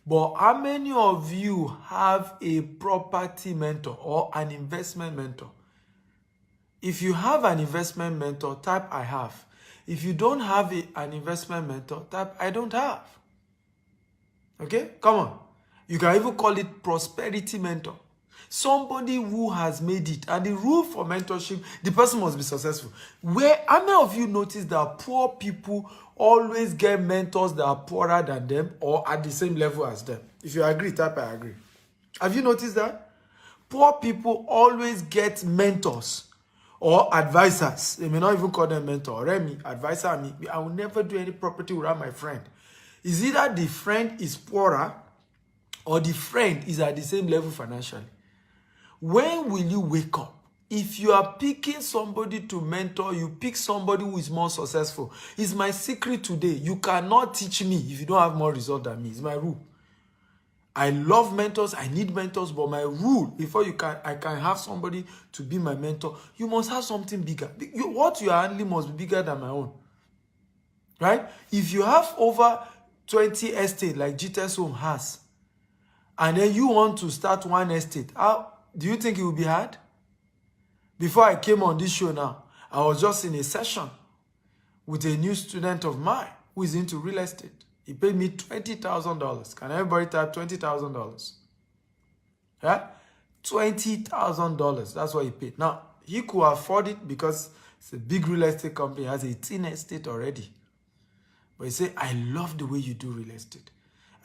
But how many of you have a property mentor or an investment mentor? If you have an investment mentor, type I have. If you don't have an investment mentor, type I don't have. Okay? Come on. You can even call it prosperity mentor. Somebody who has made it. And the rule for mentorship, the person must be successful. How many of you notice that poor people always get mentors that are poorer than them or at the same level as them? If you agree, type I agree. Have you noticed that? Poor people always get mentors or advisors. They may not even call them mentor. Remy, advisor me. I will never do any property without my friend. Is either the friend is poorer or the friend is at the same level financially. When will you wake up? If you are picking somebody to mentor, you pick somebody who is more successful. It's my secret today. You cannot teach me if you don't have more result than me. It's my rule. I love mentors. I need mentors. But my rule, before I can have somebody to be my mentor, you must have something bigger. What you are handling must be bigger than my own. Right? If you have over 20 estates like GTS Home has, and then you want to start one estate, do you think it will be hard? Before I came on this show now, I was just in a session with a new student of mine who is into real estate. He paid me $20,000. Can everybody type $20,000? Yeah? $20,000. That's what he paid. Now, he could afford it because it's a big real estate company. He has 18 estate already. But he said, I love the way you do real estate.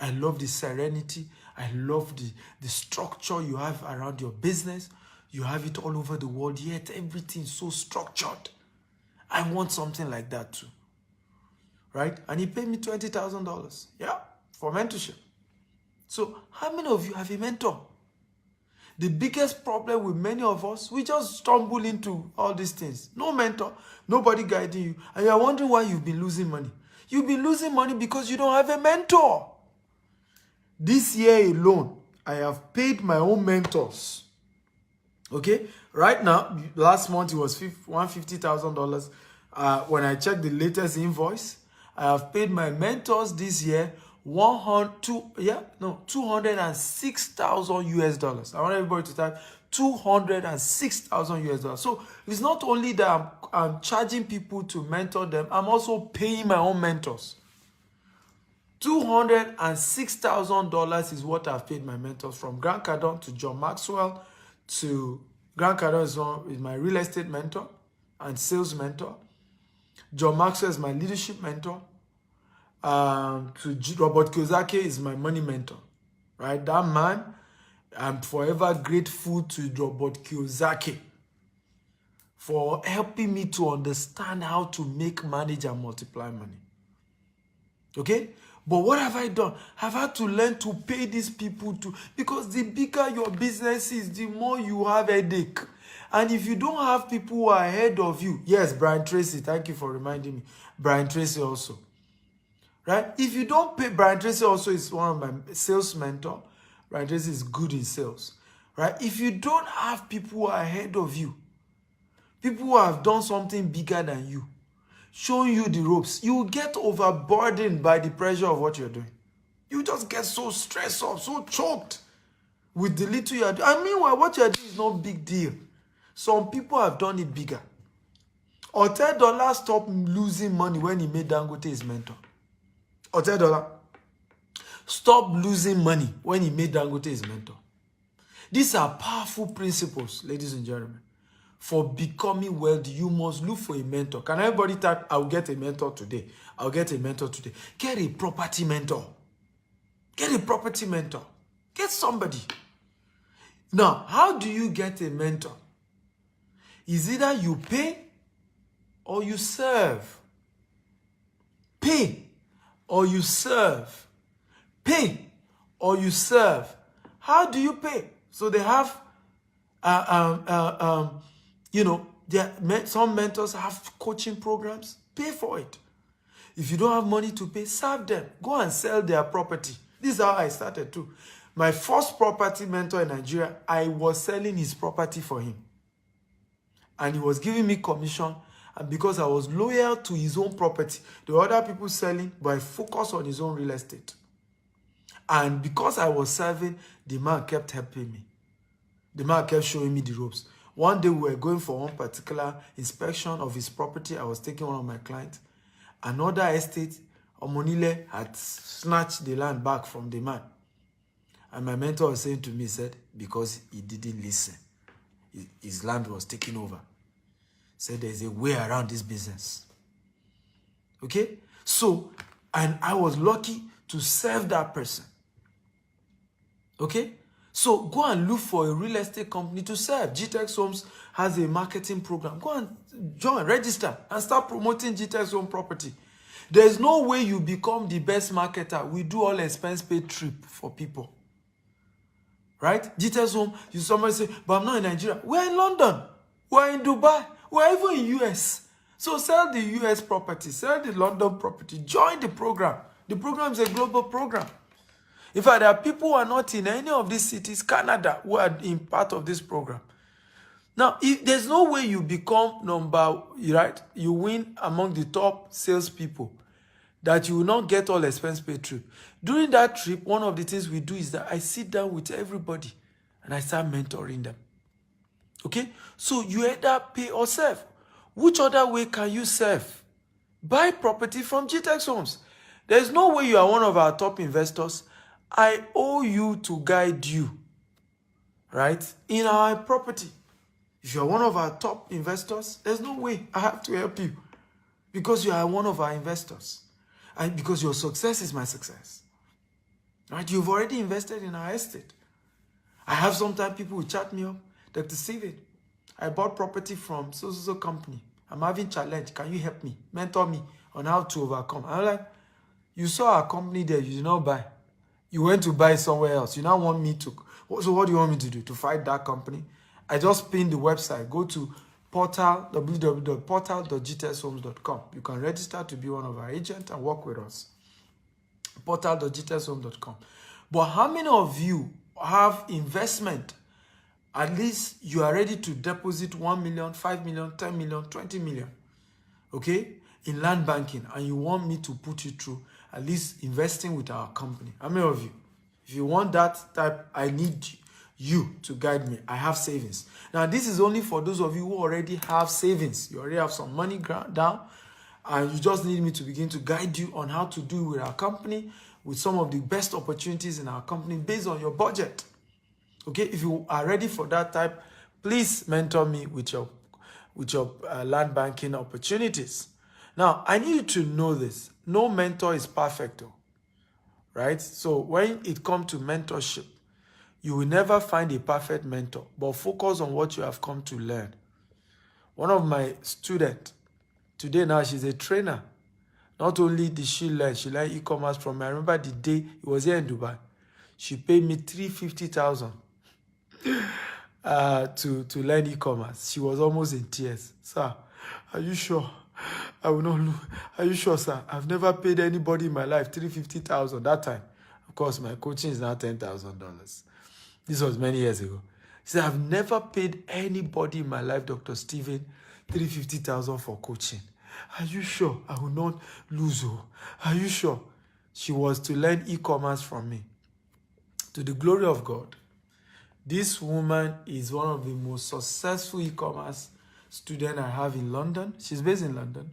I love the serenity. I love the structure you have around your business. You have it all over the world, yet everything's so structured. I want something like that too. Right? And he paid me $20,000. Yeah, for mentorship. So how many of you have a mentor? The biggest problem with many of us, we just stumble into all these things. No mentor, nobody guiding you. And you're wondering why you've been losing money. You've been losing money because you don't have a mentor. This year alone, I have paid my own mentors. Okay? Right now, last month it was $150,000. When I checked the latest invoice, I have paid my mentors this year $206,000 US. I want everybody to type $206,000 US. So it's not only that I'm charging people to mentor them, I'm also paying my own mentors. $206,000 is what I've paid my mentors, from Grant Cardone to John Maxwell to Grant Cardone is my real estate mentor and sales mentor. John Maxwell is my leadership mentor. To Robert Kiyosaki is my money mentor. Right? That man, I'm forever grateful to Robert Kiyosaki for helping me to understand how to make, manage, and multiply money. Okay? But what have I done? I've had to learn to pay these people to, because the bigger your business is, the more you have headache. And if you don't have people who are ahead of you, yes, Brian Tracy, thank you for reminding me. Brian Tracy also. Right? If you don't pay, Brian Tracy also is one of my sales mentor. Brian Tracy is good in sales. Right? If you don't have people who are ahead of you, people who have done something bigger than you, showing you the ropes, you will get overburdened by the pressure of what you're doing. You just get so stressed out, so choked with the little you're doing. And meanwhile, what you're doing is no big deal. Some people have done it bigger. $10 stopped losing money when he made Dangote his mentor. $10 stopped losing money when he made Dangote his mentor. These are powerful principles, ladies and gentlemen. For becoming wealthy, you must look for a mentor. Can everybody type, I'll get a mentor today. I'll get a mentor today. Get a property mentor. Get a property mentor. Get somebody. Now, how do you get a mentor? Is either you pay or you serve. Pay or you serve. Pay or you serve. How do you pay? So they have some mentors have coaching programs. Pay for it. If you don't have money to pay, serve them. Go and sell their property. This is how I started too. My first property mentor in Nigeria, I was selling his property for him. And he was giving me commission. And because I was loyal to his own property, the other people selling, but I focused on his own real estate. And because I was serving, the man kept helping me. The man kept showing me the ropes. One day we were going for one particular inspection of his property. I was taking one of my clients. Another estate, Omonile, had snatched the land back from the man. And my mentor was saying to me, he said, because he didn't listen, his land was taken over. Said there's a way around this business. Okay? So, and I was lucky to serve that person. Okay? So go and look for a real estate company to serve. GTEX Homes has a marketing program. Go and join, register, and start promoting GTEX Home property. There's no way you become the best marketer. We do all expense paid trip for people. Right? GTEX Home, somebody say, but I'm not in Nigeria. We're in London. We're in Dubai. We're even in US. So sell the US property. Sell the London property. Join the program. The program is a global program. In fact, there are people who are not in any of these cities, Canada, who are in part of this program. Now, if there's no way you become you win among the top salespeople, that you will not get all expense paid trip. During that trip, one of the things we do is that I sit down with everybody and I start mentoring them. Okay? So you either pay or serve. Which other way can you serve? Buy property from GTEX Homes. There's no way you are one of our top investors. I owe you to guide you, right, in our property. If you're one of our top investors, there's no way I have to help you because you are one of our investors. And because your success is my success. Right? You've already invested in our estate. I have sometimes people who chat me up, Dr. Steven, I bought property from so company. I'm having challenge. Can you help me? Mentor me on how to overcome. I'm like, you saw our company there, you did not buy. You went to buy somewhere else. You now want me to. So what do you want me to do? To fight that company? I just pinned the website. Go to portal, www.portal.gtshomes.com. You can register to be one of our agents and work with us. Portal.gtshomes.com. But how many of you have investment? At least you are ready to deposit 1 million, 5 million, 10 million, 20 million, okay, in land banking, and you want me to put you through at least investing with our company. How many of you? If you want that type, I need you to guide me. I have savings. Now, this is only for those of you who already have savings. You already have some money down, and you just need me to begin to guide you on how to do with our company, with some of the best opportunities in our company based on your budget. Okay, if you are ready for that type, please mentor me with your land banking opportunities. Now, I need you to know this. No mentor is perfect, right? So when it comes to mentorship, you will never find a perfect mentor, but focus on what you have come to learn. One of my students, today now, she's a trainer. Not only did she learned e-commerce from me. I remember the day it was here in Dubai. She paid me $350,000 to learn e-commerce. She was almost in tears. Sir, are you sure? I will not lose. Are you sure, sir? I've never paid anybody in my life $350,000 that time. Of course, my coaching is now $10,000. This was many years ago. She said, I've never paid anybody in my life, Dr. Steven, $350,000 for coaching. Are you sure I will not lose? Are you sure? She was to learn e-commerce from me. To the glory of God, this woman is one of the most successful e-commerce students I have in London. She's based in London.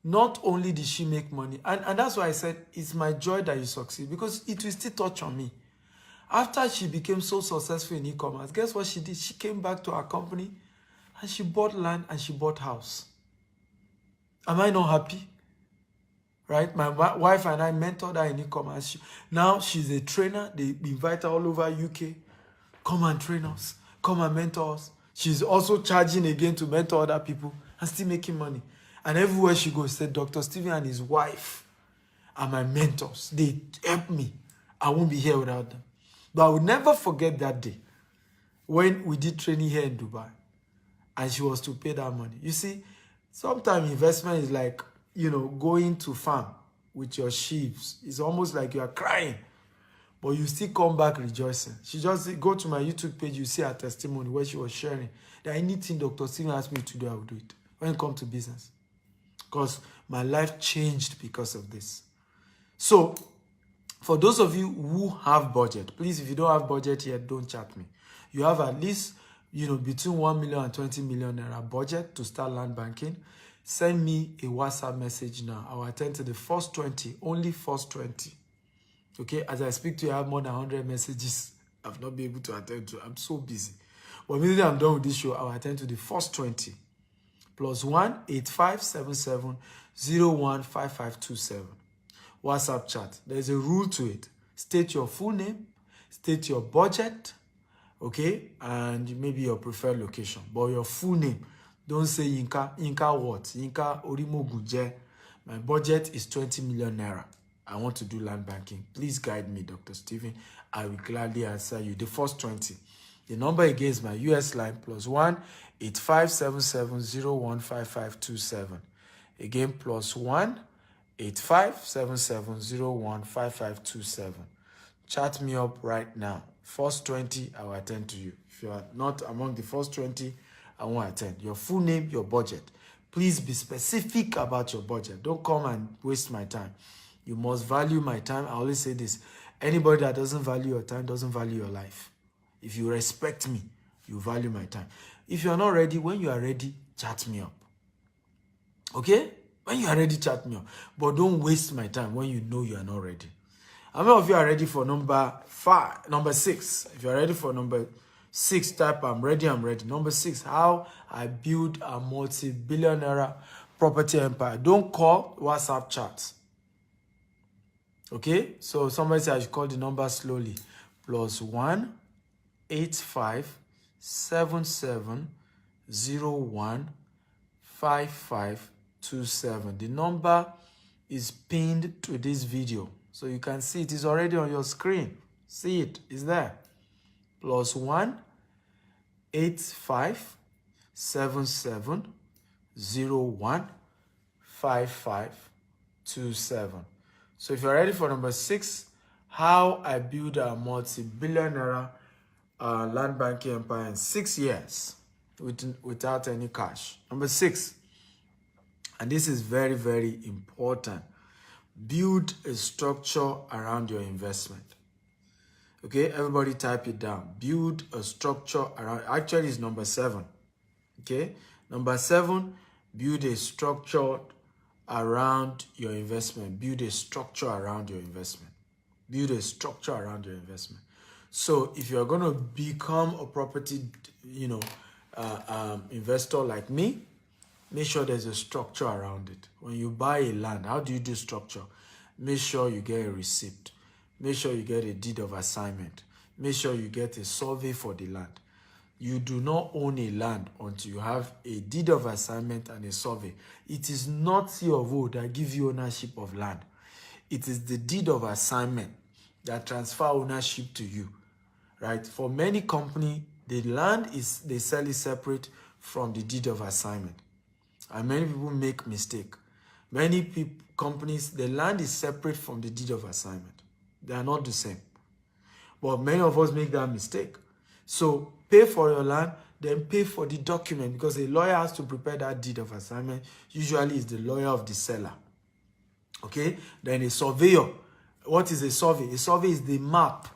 Not only did she make money, and that's why I said it's my joy that you succeed, because it will still touch on me. After she became so successful in e-commerce, guess what she did? She came back to our company and she bought land and she bought house. Am I not happy? Right? My wife and I mentored her in e-commerce. Now she's a trainer. They invite her all over UK. Come and train us. Come and mentor us. She's also charging again to mentor other people and still making money. And everywhere she goes, said, Dr. Steven and his wife are my mentors. They help me. I won't be here without them. But I will never forget that day when we did training here in Dubai and she was to pay that money. You see, sometimes investment is like, going to farm with your sheep. It's almost like you are crying, but you still come back rejoicing. She just go to my YouTube page, you see her testimony where she was sharing that anything Dr. Steven asked me to do, I will do it when it comes to business. Because my life changed because of this. So, for those of you who have budget, please, if you don't have budget yet, don't chat me. You have at least, between 1 million and 20 million naira budget to start land banking. Send me a WhatsApp message now. I will attend to the first 20, only first 20. Okay, as I speak to you, I have more than 100 messages I've not been able to attend to. I'm so busy. But immediately I'm done with this show, I will attend to the first 20. +1 8577 015527. WhatsApp chat. There's a rule to it. State your full name, state your budget, okay, and maybe your preferred location. But your full name. Don't say Yinka what? Yinka Orimogunje. My budget is 20 million naira. I want to do land banking. Please guide me, Dr. Steven. I will gladly answer you. The first 20. The number again is my US line +1 8577 015527. Again, +1 8577 015527. Chat me up right now. First 20, I will attend to you. If you are not among the first 20, I won't attend. Your full name, your budget. Please be specific about your budget. Don't come and waste my time. You must value my time. I always say this. Anybody that doesn't value your time doesn't value your life. If you respect me, you value my time. If you're not ready, when you are ready, chat me up. Okay? When you are ready, chat me up. But don't waste my time when you know you are not ready. How many of you are ready for number 6? If you are ready for number 6, type I'm ready, I'm ready. Number 6, how I build a multi-billion naira property empire. Don't call, WhatsApp chat. Okay? So somebody said I should call the number slowly. +1 85 77 01 5527. The number is pinned to this video, so you can see it is already on your screen. See it is there. +1 85 77 01 5527. So if you're ready for number 6, how I build a multi-billion naira land banking empire in 6 years without any cash. Number 6, and this is very, very important. Build a structure around your investment. Okay, everybody type it down. Build a structure around, actually it's number 7. Okay, number 7, build a structure around your investment. Build a structure around your investment. Build a structure around your investment. So if you're going to become a property, investor like me, make sure there's a structure around it. When you buy a land, how do you do structure? Make sure you get a receipt. Make sure you get a deed of assignment. Make sure you get a survey for the land. You do not own a land until you have a deed of assignment and a survey. It is not C of O that gives you ownership of land. It is the deed of assignment that transfer ownership to you, right? For many companies, the land they sell it separate from the deed of assignment. And many people make mistake. Many companies, the land is separate from the deed of assignment. They are not the same. But many of us make that mistake. So pay for your land, then pay for the document, because a lawyer has to prepare that deed of assignment. Usually it's the lawyer of the seller. Okay? Then a surveyor. What is a survey? A survey is the map.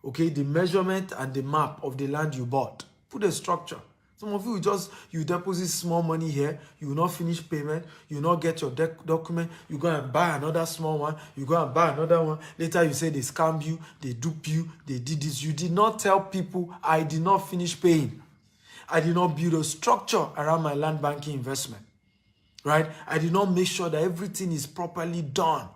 Okay? The measurement and the map of the land you bought. Put a structure. Some of you deposit small money here, you will not finish payment, you will not get your document, you go and buy another small one, you go and buy another one. Later you say they scammed you, they dupe you, they did this. You did not tell people, I did not finish paying. I did not build a structure around my land banking investment, right? I did not make sure that everything is properly done.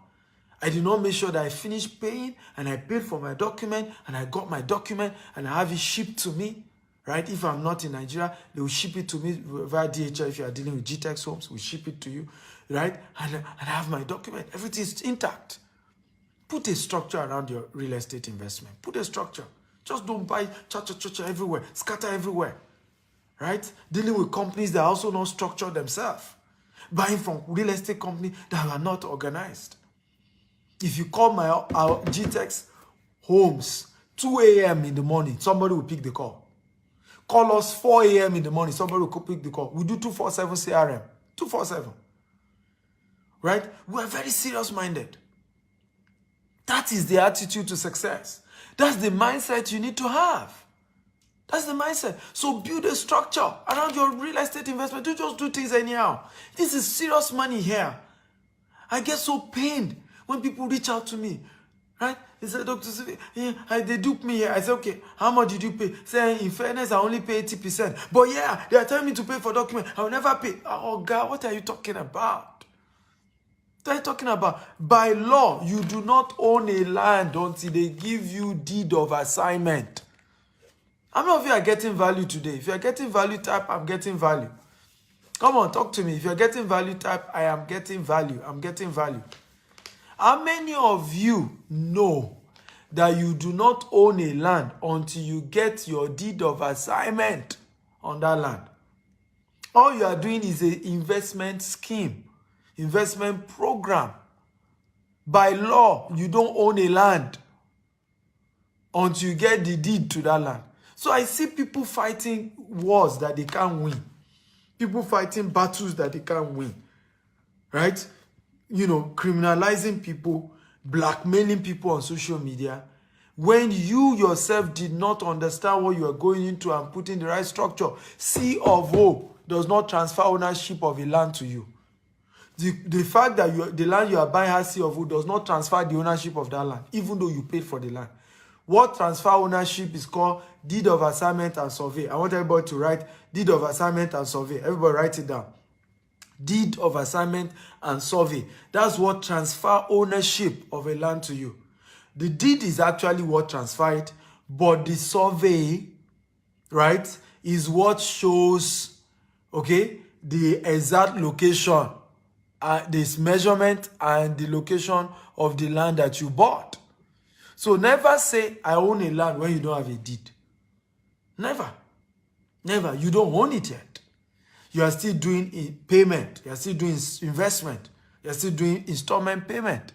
I did not make sure that I finished paying and I paid for my document and I got my document and I have it shipped to me. Right? If I'm not in Nigeria, they will ship it to me via DHL. If you are dealing with GTEx Homes, we ship it to you, right? And I have my document. Everything is intact. Put a structure around your real estate investment. Put a structure. Just don't buy cha-cha-cha-cha everywhere, scatter everywhere, right? Dealing with companies that are also not structured themselves. Buying from real estate companies that are not organized. If you call our GTEx Homes 2 a.m. in the morning, somebody will pick the call. Call us 4 a.m. in the morning. Somebody will pick the call. We do 247 CRM. 247. Right? We are very serious-minded. That is the attitude to success. That's the mindset you need to have. That's the mindset. So build a structure around your real estate investment. Don't just do things anyhow. This is serious money here. I get so pained when people reach out to me. Right? He said, Dr. Sivi, they dupe me here. I said, okay, how much did you pay? Say, in fairness, I only pay 80%. But yeah, they are telling me to pay for document. I will never pay. Oh, God, what are you talking about? What are you talking about? By law, you do not own a land until they give you deed of assignment. How many of you are getting value today? If you are getting value, type, I'm getting value. Come on, talk to me. If you're getting value, type, I am getting value. I'm getting value. How many of you know that you do not own a land until you get your deed of assignment on that land? All you are doing is an investment scheme, investment program. By law, you don't own a land until you get the deed to that land. So I see people fighting wars that they can't win. People fighting battles that they can't win. Right? Criminalizing people, blackmailing people on social media, when you yourself did not understand what you are going into and putting the right structure. C of O does not transfer ownership of a land to you. The fact that the land you are buying has C of O does not transfer the ownership of that land, even though you paid for the land. What transfer ownership is called deed of assignment and survey. I want everybody to write deed of assignment and survey. Everybody write it down. Deed of assignment and survey. That's what transfer ownership of a land to you. The deed is actually what transfer it, but the survey, right, is what shows, okay, the exact location, this measurement and the location of the land that you bought. So never say, I own a land when you don't have a deed. Never. Never. You don't own it yet. You are still doing payment. You are still doing investment. You are still doing installment payment.